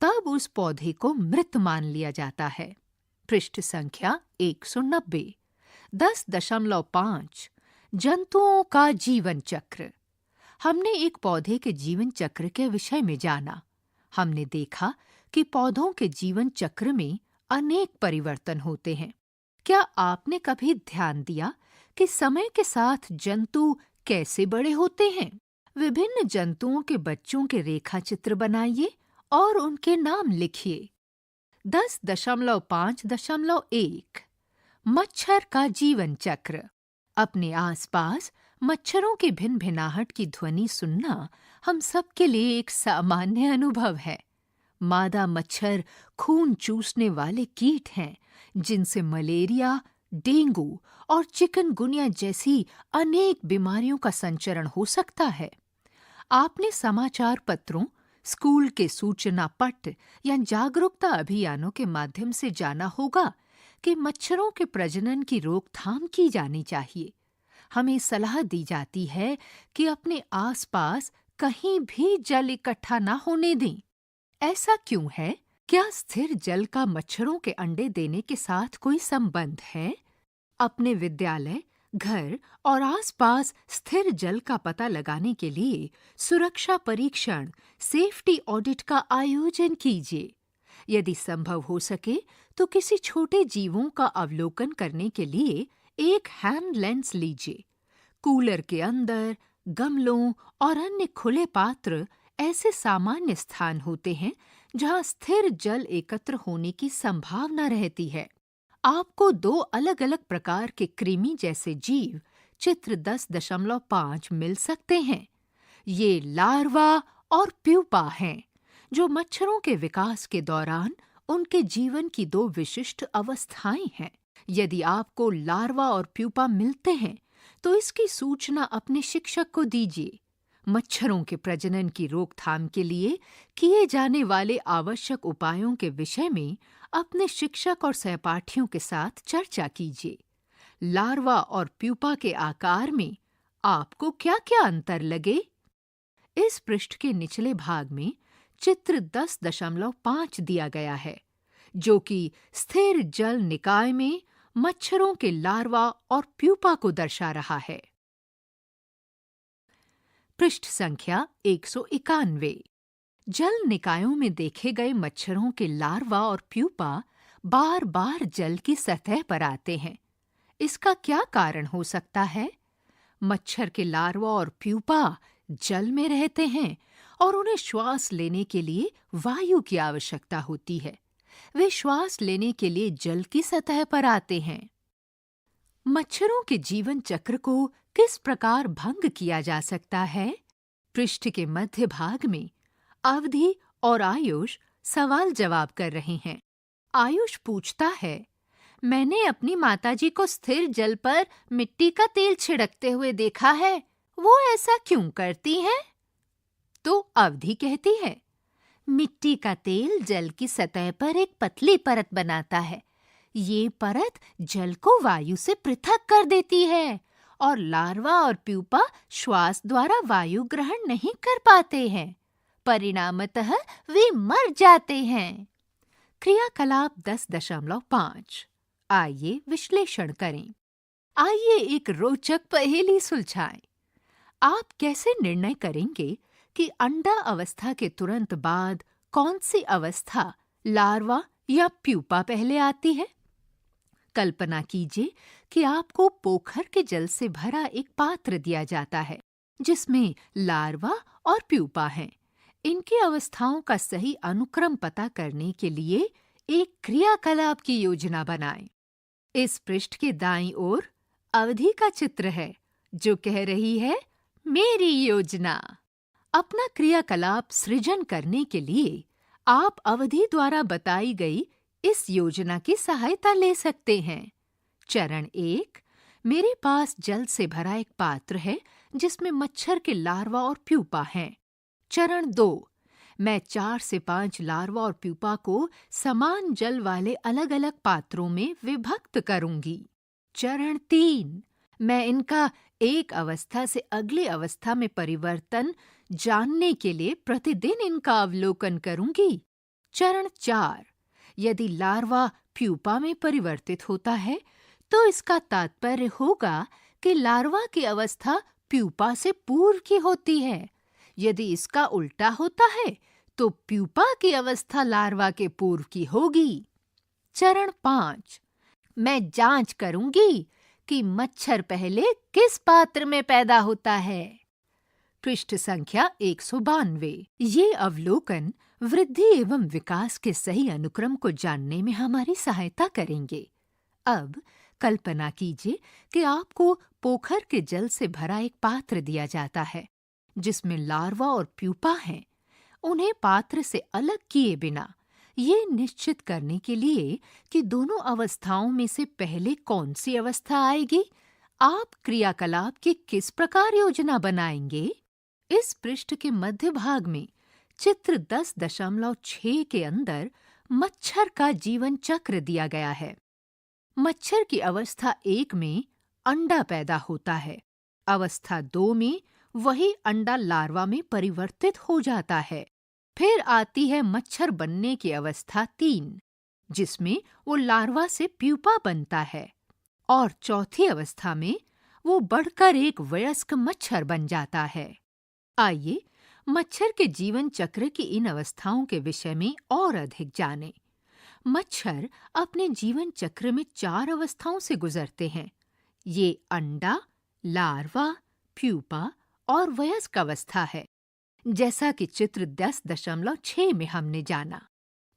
B: तब उस पौधे को मृत मान लिया जाता है। पृष्ठ संख्या 190। 10.5 जंतुओं का जीवन चक्र। हमने एक पौधे के जीवन चक्र के विषय में जाना। हमने देखा कि पौधों के जीवन चक्र में अनेक परिवर्तन होते हैं। क्या आपने कभी ध्यान दिया कि समय के साथ जंतु कैसे बड़े होते हैं? विभिन्न जंतुओं के बच्चों के रेखा चित्र बनाइए और उनके नाम लिखिए। 10.5.1 मच्छर का जीवन चक्र। अपने आसपास मच्छरों की भिनभिनाहट की ध्वनि सुनना हम सबके लिए एक सामान्य अनुभव है। मादा मच्छर खून चूसने वाले कीट हैं जिनसे मलेरिया, डेंगू और चिकनगुनिया जैसी अनेक बीमारियों का संचरण हो सकता है। आपने समाचार पत्रों, स्कूल के सूचना पट या जागरूकता अभियानों के माध्यम से जाना होगा कि मच्छरों के प्रजनन की रोकथाम की जानी चाहिए। हमें सलाह दी जाती है कि अपने आसपास कहीं भी जल इकट्ठा न होने दें। ऐसा क्यों है? क्या स्थिर जल का मच्छरों के अंडे देने के साथ कोई संबंध है? अपने विद्यालय, घर और आसपास स्थिर जल का पता लगाने के लिए सुरक्षा परीक्षण, सेफ्टी ऑडिट का आयोजन कीजिए। यदि संभव हो सके तो किसी छोटे जीवों का अवलोकन करने के लिए एक हैंड लेंस लीजिए। कूलर के अंदर, गमलों और अन्य खुले पात्र ऐसे सामान्य स्थान होते हैं जहां स्थिर जल एकत्र होने की संभावना रहती है। आपको 2 अलग-अलग प्रकार के कृमि जैसे जीव चित्र 10.5 मिल सकते हैं। ये लार्वा और प्यूपा हैं, जो मच्छरों के विकास के दौरान उनके जीवन की 2 विशिष्ट अवस्थाएं हैं। यदि आपको लार्वा और प्यूपा मिलते हैं, तो इसकी सूचना अपने शिक्षक को दीजिए। मच्छरों के प्रजनन की रोकथाम के लिए किए जाने वाले आवश्यक उपायों के विषय में अपने शिक्षक और सहपाठियों के साथ चर्चा कीजिए। लार्वा और प्यूपा के आकार में आपको क्या-क्या अंतर लगे? इस पृष्ठ के निचले भाग में चित्र 10.5 दिया गया है, जो कि स्थिर जल निकाय में मच्छरों के लार्वा और प्यूपा को दर्शा रहा है। पृष्ठ संख्या 191। जल निकायों में देखे गए मच्छरों के लार्वा और प्यूपा बार-बार जल की सतह पर आते हैं। इसका क्या कारण हो सकता है? मच्छर के लार्वा और प्यूपा जल में रहते हैं और उन्हें श्वास लेने के लिए वायु की आवश्यकता होती है। वे श्वास लेने के लिए जल की सतह पर आते हैं। मच्छरों के जीवन चक्र को किस प्रकार भंग किया जा सकता है? पृष्ठ के मध्य भाग में अवधि और आयुष सवाल जवाब कर रहे हैं। आयुष पूछता है, मैंने अपनी माताजी को स्थिर जल पर मिट्टी का तेल छिड़कते हुए देखा है, वो ऐसा क्यों करती हैं? तो अवधि कहती है, मिट्टी का तेल जल की सतह पर एक पतली परत बनाता है। ये परत जल को वायु से पृथक कर देती है और लार्वा और प्यूपा श्वास द्वारा वायु ग्रहण नहीं कर पाते हैं। परिणामतः वे मर जाते हैं। क्रियाकलाप 10.5। आइए विश्लेषण करें। आइए एक रोचक पहेली सुलझाएं। आप कैसे निर्णय करेंगे कि अंडा अवस्था के तुरंत बाद कौन सी अवस्था, लार्वा या प्यूपा पहले आती है? कल्पना कीजिए कि आपको पोखर के जल से भरा एक पात्र दिया जाता है, जिसमें लार्वा और प्यूपा हैं। इनकी अवस्थाओं का सही अनुक्रम पता करने के लिए एक क्रियाकलाप की योजना बनाएं। इस पृष्ठ के दाईं ओर अवधि का चित्र है, जो कह रही है, मेरी योजना। अपना क्रियाकलाप सृजन करने के लिए आप अवधि द्वारा बताई गई इस योजना की सहायता ले सकते हैं। चरण 1, मेरे पास जल से भरा एक पात्र है जिसमें मच्छर के लार्वा और प्यूपा हैं। चरण 2, मैं 4 से 5 लार्वा और प्यूपा को समान जल वाले अलग-अलग पात्रों में विभक्त करूंगी। चरण 3, मैं इनका एक अवस्था से अगली अवस्था में परिवर्तन जानने के लिए प्रतिदिन इनका अवलोकन करूंगी। चरण 4, यदि लार्वा प्यूपा में परिवर्तित होता है तो इसका तात्पर्य होगा कि लार्वा की अवस्था प्यूपा से पूर्व की होती है। यदि इसका उल्टा होता है तो प्यूपा की अवस्था लार्वा के पूर्व की होगी। चरण 5, मैं जांच करूंगी कि मच्छर पहले किस पात्र में पैदा होता है। पृष्ठ संख्या 192। ये अवलोकन वृद्धि एवं विकास के सही अनुक्रम को जानने में हमारी सहायता करेंगे। अब कल्पना कीजिए कि आपको पोखर के जल से भरा एक पात्र दिया जाता है, जिसमें लार्वा और प्यूपा हैं। उन्हें पात्र से अलग किए बिना ये निश्चित करने के लिए कि दोनों अवस्थाओं में से पहले कौन सी अवस्था आएगी, आप क्रियाकलाप की किस प्रकार योजना बनाएंगे? इस पृष्ठ के मध्य भाग में चित्र 10.6 के अंदर मच्छर का जीवन चक्र दिया गया है। मच्छर की अवस्था 1 में अंडा पैदा होता है। अवस्था 2 में वही अंडा लार्वा में परिवर्तित हो जाता है। फिर आती है मच्छर बनने की अवस्था 3, जिसमें वो लार्वा से प्यूपा बनता है, और चौथी अवस्था में वो बढ़कर एक वयस्क मच्छर बन जाता है। आइए मच्छर के जीवन चक्र की इन अवस्थाओं के विषय में और अधिक जानें। मच्छर अपने जीवन चक्र में 4 अवस्थाओं से गुजरते हैं। ये अंडा, लार्वा, प्यूपा और वयस्क अवस्था है, जैसा कि चित्र 10.6 में हमने जाना।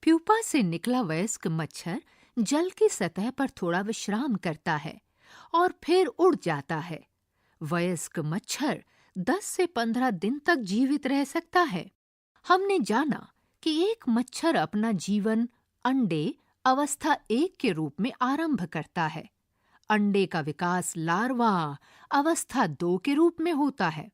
B: प्यूपा से निकला वयस्क मच्छर जल की सतह पर थोड़ा विश्राम करता है और फिर उड़ जाता है। वयस्क मच्छर 10 से 15 दिन तक जीवित रह सकता है। हमने जाना कि एक मच्छर अपना जीवन अंडे अवस्था 1 के रूप में आरंभ करता है। अंडे का विकास लार्वा अवस्था 2 के रूप में होता है।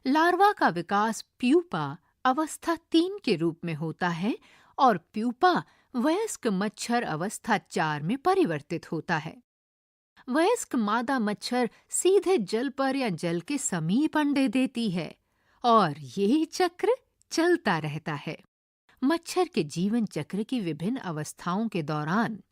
B: लार्वा का विकास प्यूपा अवस्था 3 के रूप में होता है और प्यूपा वयस्क मच्छर अवस्था 4 में परिवर्तित होता है। वयस्क मादा मच्छर सीधे जल पर या जल के समीप अंडे देती है और ये चक्र चलता रहता है। मच्छर के जीवन चक्र की विभिन्न अवस्थाओं के दौरान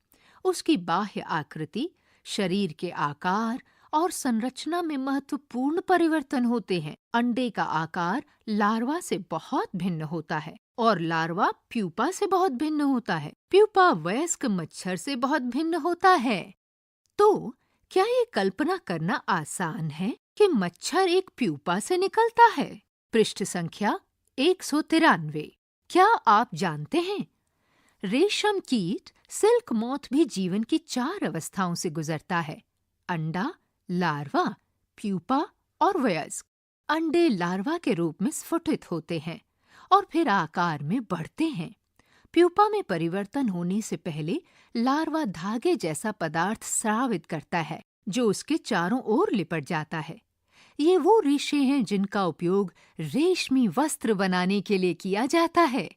B: उसकी बाह्य आकृति, शरीर के आकार और संरचना में महत्वपूर्ण परिवर्तन होते हैं। अंडे का आकार लार्वा से बहुत भिन्न होता है और लार्वा प्यूपा से बहुत भिन्न होता है। प्यूपा वयस्क मच्छर से बहुत भिन्न होता है। तो क्या ये कल्पना करना आसान है कि मच्छर एक प्यूपा से निकलता है? पृष्ठ संख्या 193। क्या आप जानते हैं रेशम कीट सिल्क मॉथ भी जीवन की 4 अवस्थाओं से गुजरता है: अंडा, लार्वा, प्यूपा और वयस्क। अंडे लार्वा के रूप में स्फुटित होते हैं और फिर आकार में बढ़ते हैं। प्यूपा में परिवर्तन होने से पहले लार्वा धागे जैसा पदार्थ स्रावित करता है जो उसके चारों ओर लिपट जाता है। ये वो रेशे हैं जिनका उपयोग रेशमी वस्त्र बनाने के लिए किया जाता है।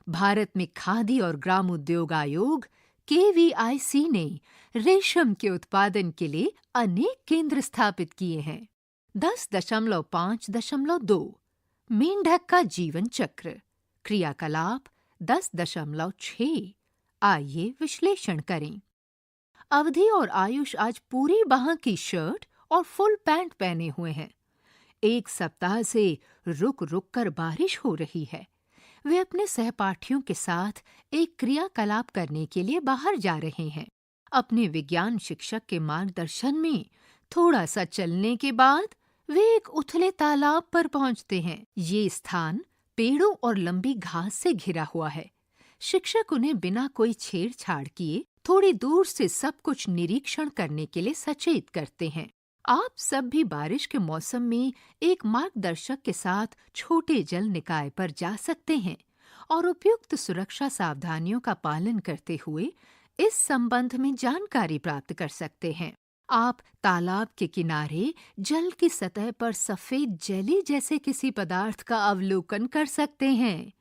B: भारत में खादी और ग्रामोद्योग आयोग KVIC ने रेशम के उत्पादन के लिए अनेक केंद्र स्थापित किए हैं। 10.5.2 मेंढक का जीवन चक्र। क्रियाकलाप 10.6। आइए विश्लेषण करें। अवधि और आयुष आज पूरी बाह की शर्ट और फुल पैंट पहने हुए हैं। एक सप्ताह से रुक रुक कर बारिश हो रही है। वे अपने सहपाठियों के साथ एक क्रियाकलाप करने के लिए बाहर जा रहे हैं। अपने विज्ञान शिक्षक के मार्गदर्शन में थोड़ा सा चलने के बाद वे एक उथले तालाब पर पहुंचते हैं। ये स्थान पेड़ों और लंबी घास से घिरा हुआ है। शिक्षक उन्हें बिना कोई छेड़छाड़ किए थोड़ी दूर से सब कुछ निरीक्षण करने के लिए सचेत करते हैं। आप सब भी बारिश के मौसम में एक मार्गदर्शक के साथ छोटे जल निकाय पर जा सकते हैं और उपयुक्त सुरक्षा सावधानियों का पालन करते हुए इस संबंध में जानकारी प्राप्त कर सकते हैं। आप तालाब के किनारे जल की सतह पर सफेद जेली जैसे किसी पदार्थ का अवलोकन कर सकते हैं।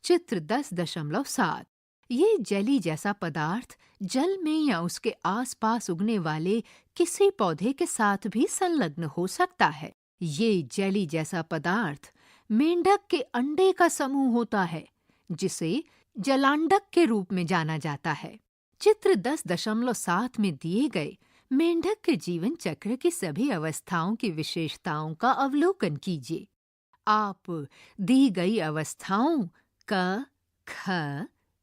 B: चित्र 10.7। ये जेली जैसा पदार्थ जल में या उसके आसपास उगने वाले किसी पौधे के साथ भी संलग्न हो सकता है। ये जेली जैसा पदार्थ मेंढक के अंडे का समूह होता है, जिसे जलांडक के रूप में जाना जाता है। चित्र 10.7 में दिए गए मेंढक के जीवन चक्र की सभी अवस्थाओं की विशेषताओं का अवलोकन कीजिए। आप दी गई अवस्थाओं क, ख,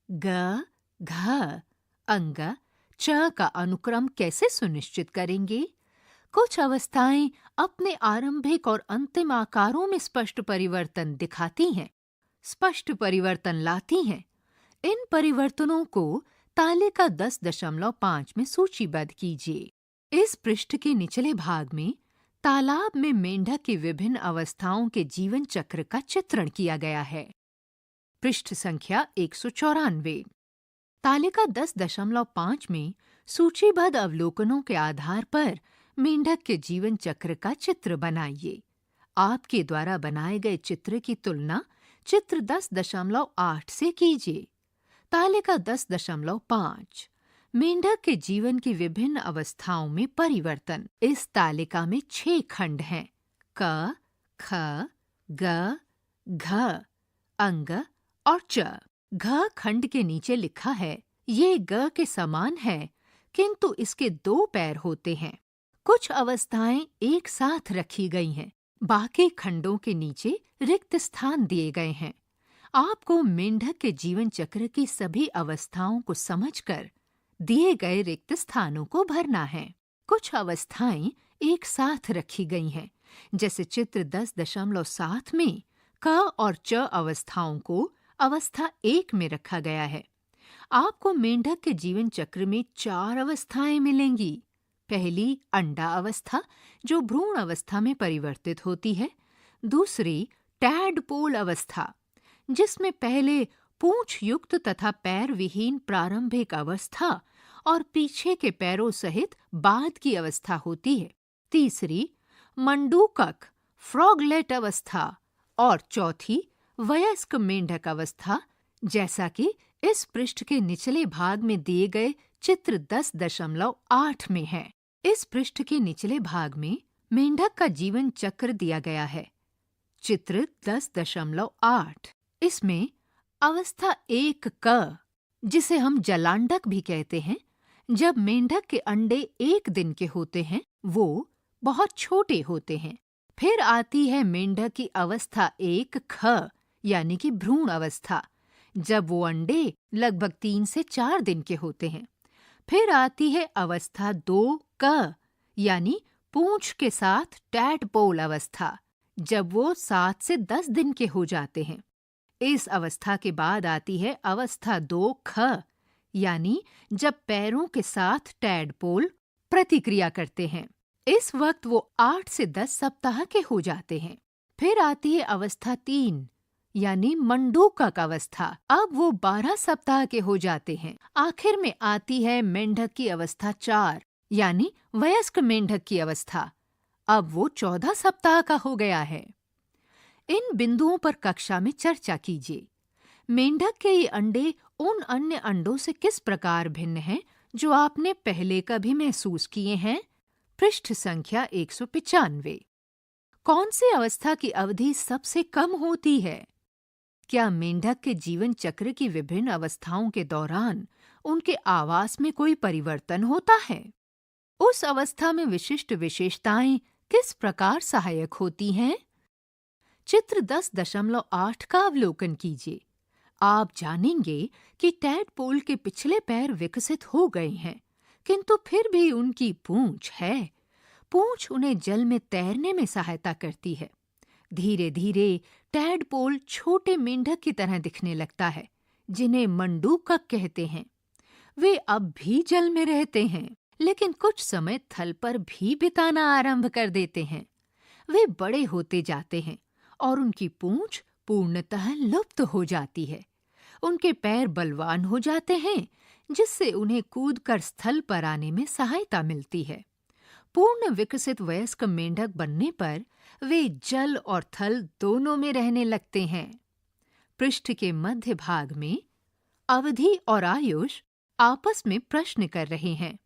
B: ग, घ, अंग, च का अनुक्रम कैसे सुनिश्चित करेंगे? कुछ अवस्थाएं अपने आरंभिक और अंतिम आकारों में स्पष्ट परिवर्तन दिखाती हैं, स्पष्ट परिवर्तन लाती हैं। इन परिवर्तनों को तालिका 10.5 में सूचीबद्ध कीजिए। इस पृष्ठ के निचले भाग में तालाब में मेंढक की विभिन्न अवस्थाओं के जीवन चक्र का चित्रण किया गया है। पृष्ठ संख्या 194। तालिका 10.5 में सूचीबद्ध अवलोकनों के आधार पर मेंढक के जीवन चक्र का चित्र बनाइए। आपके द्वारा बनाए गए चित्र की तुलना चित्र 10.8 से कीजिए। तालिका 10.5 मेंढक के जीवन की विभिन्न अवस्थाओं में परिवर्तन। इस तालिका में 6 खंड हैं: क, ख, ग, घ, अंग और च। घ खंड के नीचे लिखा है, ये ग के समान है किंतु इसके 2 पैर होते हैं। कुछ अवस्थाएं एक साथ रखी गई हैं, बाकी खंडों के नीचे रिक्त स्थान दिए गए हैं। आपको मेंढक के जीवन चक्र की सभी अवस्थाओं को समझकर दिए गए रिक्त स्थानों को भरना है। कुछ अवस्थाएं एक साथ रखी गई हैं, जैसे चित्र 10.7 में क और च अवस्थाओं को अवस्था 1 में रखा गया है। आपको मेंढक के जीवन चक्र में 4 अवस्थाएं मिलेंगी। पहली अंडा अवस्था, जो भ्रूण अवस्था में परिवर्तित होती है। दूसरी टैडपोल अवस्था, जिसमें पहले पूंछ युक्त तथा पैर विहीन प्रारंभिक अवस्था और पीछे के पैरों सहित बाद की अवस्था होती है। तीसरी मंडूकक फ्रॉगलेट अवस्था और चौथी वयस्क मेंढक अवस्था, जैसा कि इस पृष्ठ के निचले भाग में दिए गए चित्र 10.8 में है। इस पृष्ठ के निचले भाग में मेंढक का जीवन चक्र दिया गया है। चित्र 10.8। इसमें अवस्था 1 क, जिसे हम जलांडक भी कहते हैं, जब मेंढक के अंडे 1 दिन के होते हैं, वो बहुत छोटे होते हैं। फिर आती है मेंढक की अवस्था 1 ख, यानी कि भ्रूण अवस्था, जब वो अंडे लगभग 3 से 4 दिन के होते हैं। फिर आती है अवस्था 2 क, यानी पूंछ के साथ टैडपोल अवस्था, जब वो 7 से 10 दिन के हो जाते हैं। इस अवस्था के बाद आती है अवस्था 2 ख, यानी जब पैरों के साथ टैडपोल प्रतिक्रिया करते हैं। इस वक्त वो 8 से 10 सप्ताह के हो जाते हैं। फिर आती है अवस्था 3, यानी मंडूकक अवस्था। अब वो 12 सप्ताह के हो जाते हैं। आखिर में आती है मेंढक की अवस्था 4, यानी वयस्क मेंढक की अवस्था। अब वो 14 सप्ताह का हो गया है। इन बिंदुओं पर कक्षा में चर्चा कीजिए। मेंढक के ये अंडे उन अन्य अंडों से किस प्रकार भिन्न हैं जो आपने पहले कभी महसूस किए हैं? पृष्ठ संख्या 195। कौन सी अवस्था की अवधि सबसे कम होती है? क्या मेंढक के जीवन चक्र की विभिन्न अवस्थाओं के दौरान उनके आवास में कोई परिवर्तन होता है? उस अवस्था में विशिष्ट विशेषताएं किस प्रकार सहायक होती हैं? चित्र 10.8 का अवलोकन कीजिए। आप जानेंगे कि टैडपोल के पिछले पैर विकसित हो गए हैं, किंतु फिर भी उनकी पूंछ है। पूंछ उन्हें जल में तैरने में सहायता करती है। धीरे धीरे टैडपोल छोटे मेंढक की तरह दिखने लगता है, जिन्हें मंडूकक कहते हैं। वे अब भी जल में रहते हैं, लेकिन कुछ समय थल पर भी बिताना आरंभ कर देते हैं। वे बड़े होते जाते हैं और उनकी पूंछ पूर्णतः लुप्त हो जाती है। उनके पैर बलवान हो जाते हैं, जिससे उन्हें कूदकर स्थल पर आने में सहायता मिलती है। पूर्ण विकसित वयस्क मेंढक बनने पर वे जल और थल दोनों में रहने लगते हैं। पृष्ठ के मध्य भाग में अवधि और आयुष आपस में प्रश्न कर रहे हैं।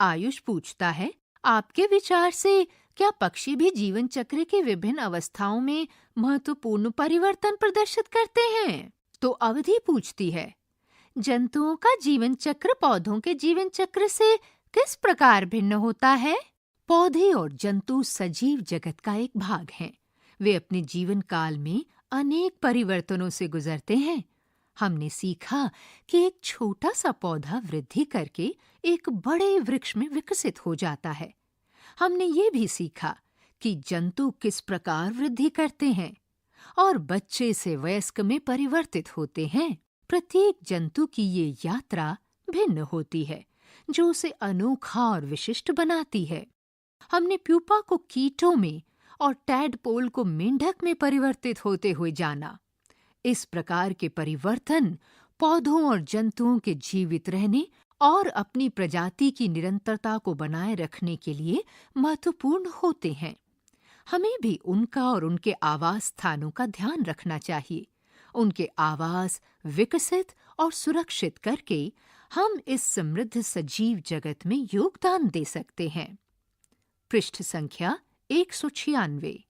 B: आयुष पूछता है, आपके विचार से क्या पक्षी भी जीवन चक्र की विभिन्न अवस्थाओं में महत्वपूर्ण परिवर्तन प्रदर्शित करते हैं? तो अवधि पूछती है, जंतुओं का जीवन चक्र पौधों के जीवन चक्र से किस प्रकार भिन्न होता है? पौधे और जंतु सजीव जगत का एक भाग हैं। वे अपने जीवन काल में अनेक परिवर्तनों से गुजरते हैं। हमने सीखा कि एक छोटा सा पौधा वृद्धि करके एक बड़े वृक्ष में विकसित हो जाता है। हमने ये भी सीखा कि जंतु किस प्रकार वृद्धि करते हैं और बच्चे से वयस्क में परिवर्तित होते हैं। प्रत्येक जंतु की ये यात्रा भिन्न होती है, जो उसे अनोखा और विशिष्ट बनाती है। हमने प्यूपा को कीटों में और टैडपोल को मेंढक में परिवर्तित होते हुए जाना। इस प्रकार के परिवर्तन पौधों और जंतुओं के जीवित रहने और अपनी प्रजाति की निरंतरता को बनाए रखने के लिए महत्वपूर्ण होते हैं। हमें भी उनका और उनके आवास स्थानों का ध्यान रखना चाहिए। उनके आवास विकसित और सुरक्षित करके हम इस समृद्ध सजीव जगत में योगदान दे सकते हैं। पृष्ठ संख्या 196।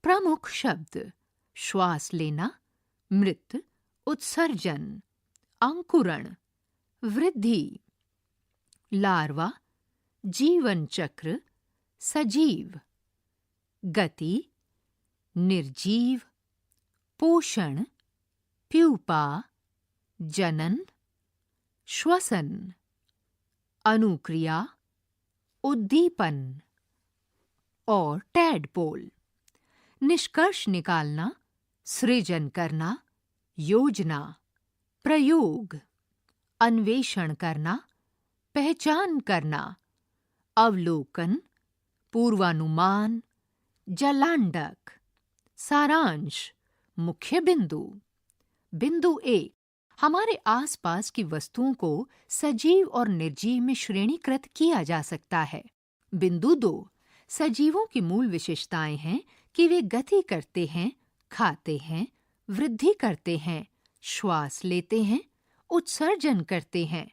B: प्रमुख शब्द: श्वास लेना, मृत, उत्सर्जन, अंकुरण, वृद्धि, लार्वा, जीवन चक्र, सजीव, गति, निर्जीव, पोषण, प्यूपा, जनन, श्वसन, अनुक्रिया, उद्दीपन और टैडपोल। निष्कर्ष निकालना, सृजन करना, योजना, प्रयोग, अन्वेषण करना, पहचान करना, अवलोकन, पूर्वानुमान, जलांडक। सारांश, मुख्य बिंदु। बिंदु 1, हमारे आसपास की वस्तुओं को सजीव और निर्जीव में श्रेणीकृत किया जा सकता है। बिंदु 2, सजीवों की मूल विशेषताएं हैं कि वे गति करते हैं, खाते हैं, वृद्धि करते हैं, श्वास लेते हैं, उत्सर्जन करते हैं,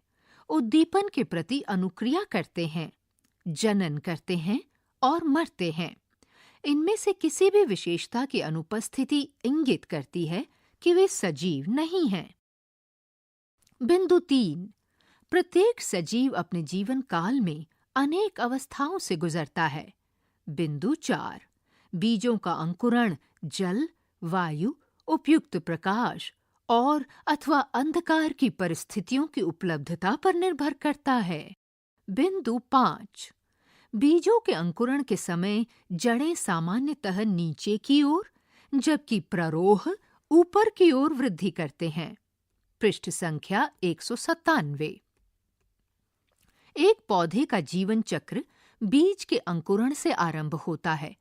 B: उद्दीपन के प्रति अनुक्रिया करते हैं, जनन करते हैं और मरते हैं। इनमें से किसी भी विशेषता की अनुपस्थिति इंगित करती है कि वे सजीव नहीं हैं। बिंदु 3, प्रत्येक सजीव अपने जीवन काल में अनेक अवस्थाओं से गुजरता है। बिंदु 4, बीजों का अंकुरण जल, वायु, उपयुक्त प्रकाश और अथवा अंधकार की परिस्थितियों की उपलब्धता पर निर्भर करता है। बिंदु 5, बीजों के अंकुरण के समय जड़ें सामान्यतः नीचे की ओर, जबकि प्ररोह ऊपर की ओर वृद्धि करते हैं। पृष्ठ संख्या 197। एक पौधे का जीवन चक्र बीज के अंकुरण से आरंभ होता है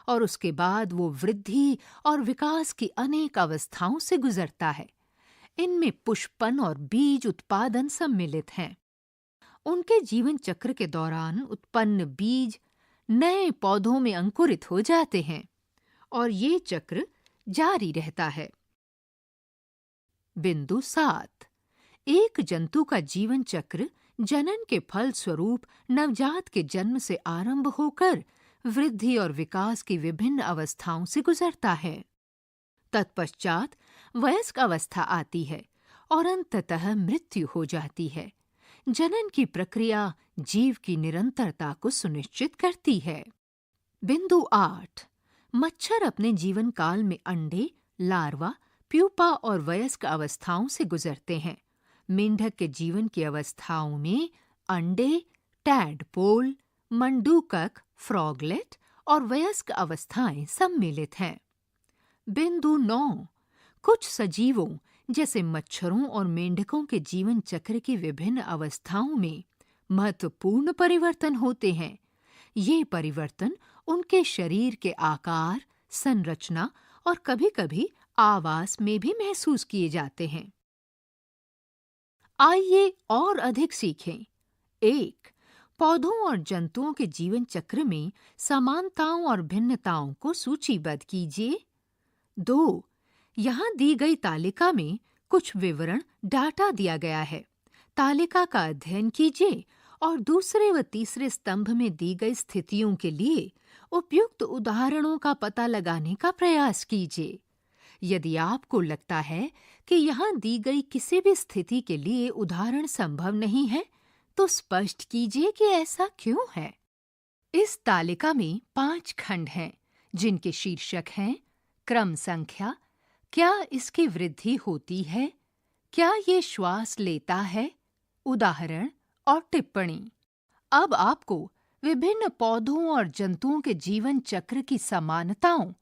B: और उसके बाद वो वृद्धि और विकास की अनेक अवस्थाओं से गुजरता है। इनमें पुष्पन और बीज उत्पादन सम्मिलित हैं। उनके जीवन चक्र के दौरान उत्पन्न बीज नए पौधों में अंकुरित हो जाते हैं और ये चक्र जारी रहता है। बिंदु 7, एक जंतु का जीवन चक्र जनन के फल स्वरूप नवजात के जन्म से आरंभ होकर वृद्धि और विकास की विभिन्न अवस्थाओं से गुजरता है। तत्पश्चात वयस्क अवस्था आती है और अंततः मृत्यु हो जाती है। जनन की प्रक्रिया जीव की निरंतरता को सुनिश्चित करती है। बिंदु 8, मच्छर अपने जीवन काल में अंडे, लार्वा, प्यूपा और वयस्क अवस्थाओं से गुजरते हैं। मेंढक के जीवन की अवस्थाओं में अंडे, टैडपोल, मंडूकक, फ्रॉगलेट और वयस्क अवस्थाएं सम्मिलित हैं। बिंदु 9, कुछ सजीवों जैसे मच्छरों और मेंढकों के जीवन चक्र की विभिन्न अवस्थाओं में महत्वपूर्ण परिवर्तन होते हैं। ये परिवर्तन उनके शरीर के आकार, संरचना और कभी-कभी आवास में भी महसूस किए जाते हैं। आइए और अधिक सीखें। 1, पौधों और जंतुओं के जीवन चक्र में समानताओं और भिन्नताओं को सूचीबद्ध कीजिए। 2, यहाँ दी गई तालिका में कुछ विवरण डाटा दिया गया है। तालिका का अध्ययन कीजिए और दूसरे व तीसरे स्तंभ में दी गई स्थितियों के लिए उपयुक्त उदाहरणों का पता लगाने का प्रयास कीजिए। यदि आपको लगता है कि यहाँ दी गई किसी भी स्थिति के लिए उदाहरण संभव नहीं है, तो स्पष्ट कीजिए कि ऐसा क्यों है। इस तालिका में 5 खंड हैं, जिनके शीर्षक हैं: क्रम संख्या, क्या इसकी वृद्धि होती है, क्या ये श्वास लेता है, उदाहरण और टिप्पणी। अब आपको विभिन्न पौधों और जंतुओं के जीवन चक्र की समानताओं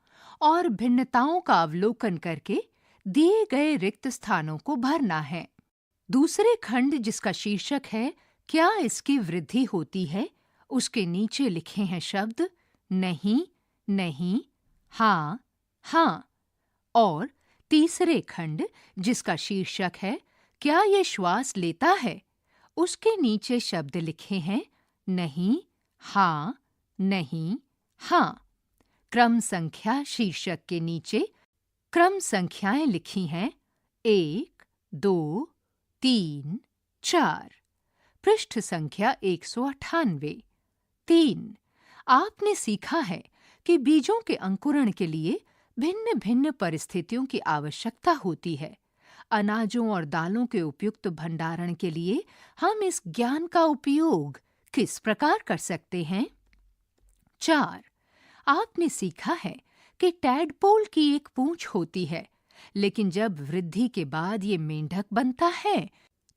B: और भिन्नताओं का अवलोकन करके दिए गए रिक्त स्थानों को भरना है। दूसरे खंड, जिसका शीर्षक है क्या इसकी वृद्धि होती है, उसके नीचे लिखे हैं शब्द नहीं, नहीं, हाँ, हाँ। और तीसरे खंड, जिसका शीर्षक है क्या ये श्वास लेता है, उसके नीचे शब्द लिखे हैं नहीं, हाँ, नहीं, हाँ। क्रम संख्या शीर्षक के नीचे क्रम संख्याएं लिखी हैं 1, 2, 3, 4. पृष्ठ संख्या 198. 3. आपने सीखा है कि बीजों के अंकुरण के लिए भिन्न भिन्न परिस्थितियों की आवश्यकता होती है। अनाजों और दालों के उपयुक्त भंडारण के लिए हम इस ज्ञान का उपयोग किस प्रकार कर सकते हैं? 4. आपने सीखा है कि टैडपोल की एक पूंछ होती है, लेकिन जब वृद्धि के बाद ये मेंढक बनता है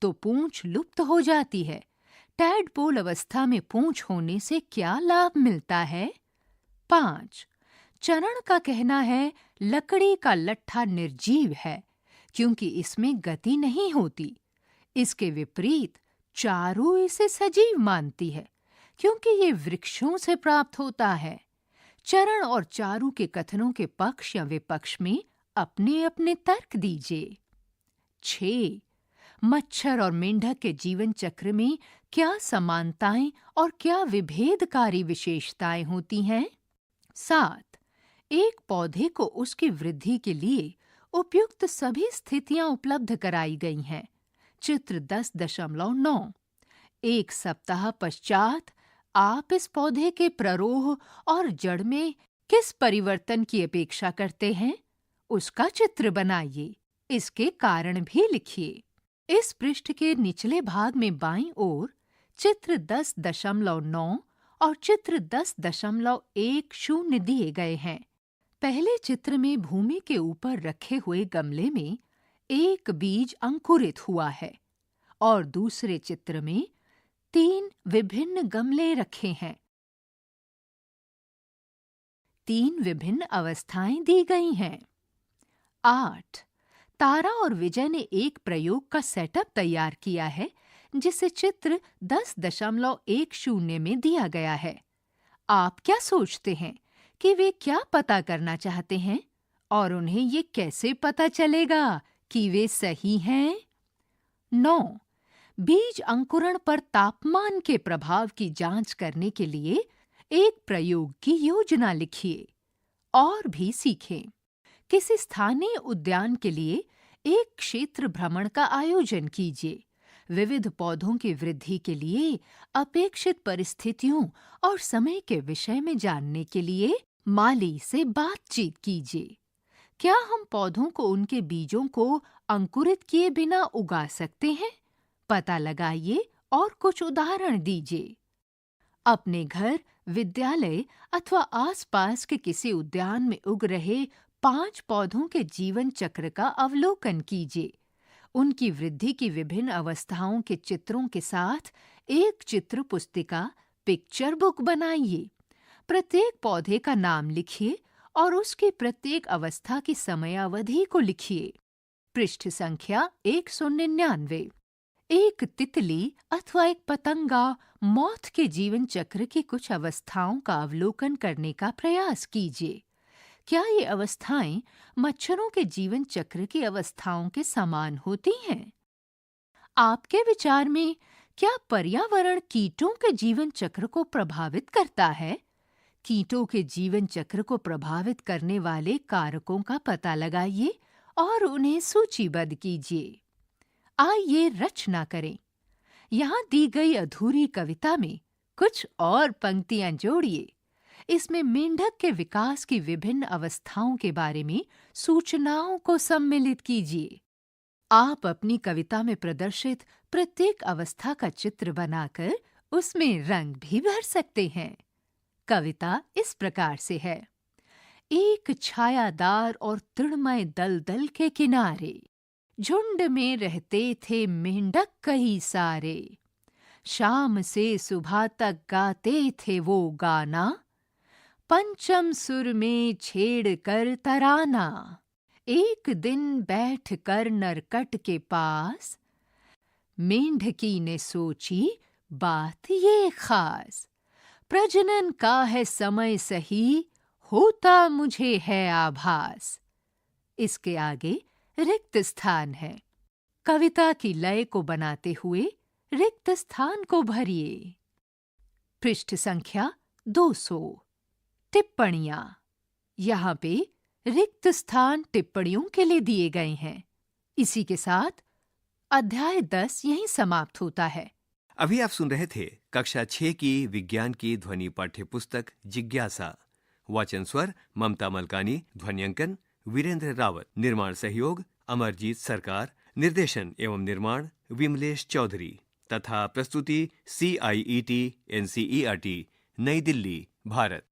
B: तो पूंछ लुप्त हो जाती है। टैडपोल अवस्था में पूंछ होने से क्या लाभ मिलता है? 5. चरण का कहना है लकड़ी का लट्ठा निर्जीव है क्योंकि इसमें गति नहीं होती। इसके विपरीत चारू इसे सजीव मानती है क्योंकि ये वृक्षों से प्राप्त होता है। चरण और चारू के कथनों के पक्ष या विपक्ष में अपने अपने तर्क दीजिए। 6. मच्छर और मेंढक के जीवन चक्र में क्या समानताएं और क्या विभेदकारी विशेषताएं होती हैं? 7. एक पौधे को उसकी वृद्धि के लिए उपयुक्त सभी स्थितियां उपलब्ध कराई गई हैं। चित्र 10.9. एक सप्ताह पश्चात आप इस पौधे के प्ररोह और जड़ में किस परिवर्तन की अपेक्षा करते हैं? उसका चित्र बनाइए। इसके कारण भी लिखिए। इस पृष्ठ के निचले भाग में बाईं ओर चित्र 10.9 और चित्र 10.10 दिए गए हैं। पहले चित्र में भूमि के ऊपर रखे हुए गमले में एक बीज अंकुरित हुआ है और दूसरे चित्र में 3 विभिन्न गमले रखे हैं। 3 विभिन्न अवस्थाएं दी गई हैं। 8. तारा और विजय ने एक प्रयोग का सेटअप तैयार किया है जिसे चित्र 10.10 में दिया गया है। आप क्या सोचते हैं कि वे क्या पता करना चाहते हैं और उन्हें ये कैसे पता चलेगा कि वे सही हैं? 9. बीज अंकुरण पर तापमान के प्रभाव की जांच करने के लिए एक प्रयोग की योजना लिखिए और भी सीखें। किसी स्थानीय उद्यान के लिए एक क्षेत्र भ्रमण का आयोजन कीजिए। विविध पौधों की वृद्धि के लिए अपेक्षित परिस्थितियों और समय के विषय में जानने के लिए माली से बातचीत कीजिए। क्या हम पौधों को उनके बीजों को अंकुरित किए बिना उगा सकते हैं? पता लगाइए और कुछ उदाहरण दीजिए। अपने घर, विद्यालय अथवा आसपास के किसी उद्यान में उग रहे 5 पौधों के जीवन चक्र का अवलोकन कीजिए। उनकी वृद्धि की विभिन्न अवस्थाओं के चित्रों के साथ एक चित्र पुस्तिका पिक्चर बुक बनाइए। प्रत्येक पौधे का नाम लिखिए और उसकी प्रत्येक अवस्था की समयावधि को लिखिए। पृष्ठ संख्या 199। एक तितली अथवा एक पतंगा मॉथ के जीवन चक्र की कुछ अवस्थाओं का अवलोकन करने का प्रयास कीजिए। क्या ये अवस्थाएं मच्छरों के जीवन चक्र की अवस्थाओं के समान होती हैं? आपके विचार में क्या पर्यावरण कीटों के जीवन चक्र को प्रभावित करता है? कीटों के जीवन चक्र को प्रभावित करने वाले कारकों का पता लगाइए और उन्हें सूचीबद्ध कीजिए। आइए रचना करें। यहाँ दी गई अधूरी कविता में कुछ और पंक्तियां जोड़िए। इसमें मेंढक के विकास की विभिन्न अवस्थाओं के बारे में सूचनाओं को सम्मिलित कीजिए। आप अपनी कविता में प्रदर्शित प्रत्येक अवस्था का चित्र बनाकर उसमें रंग भी भर सकते हैं। कविता इस प्रकार से है। एक छायादार और तृणमय दलदल के किनारे झुंड में रहते थे मेंढक कई सारे। शाम से सुबह तक गाते थे वो गाना, पंचम सुर में छेड़ कर तराना। एक दिन बैठ कर नरकट के पास मेंढकी ने सोची बात ये खास। प्रजनन का है समय सही, होता मुझे है आभास। इसके आगे रिक्त स्थान है। कविता की लय को बनाते हुए रिक्त स्थान को भरिए। पृष्ठ संख्या 200। टिप्पणियां। यहाँ पे रिक्त स्थान टिप्पणियों के लिए दिए गए हैं। इसी के साथ अध्याय 10 यहीं समाप्त होता है।
A: अभी आप सुन रहे थे कक्षा 6 की विज्ञान की ध्वनि पाठ्य पुस्तक जिज्ञासा। वाचन स्वर ममता मलकानी, ध्वन्यांकन वीरेंद्र रावत, निर्माण सहयोग अमरजीत सरकार, निर्देशन एवं निर्माण विमलेश चौधरी तथा प्रस्तुति CIET NCERT नई दिल्ली, भारत।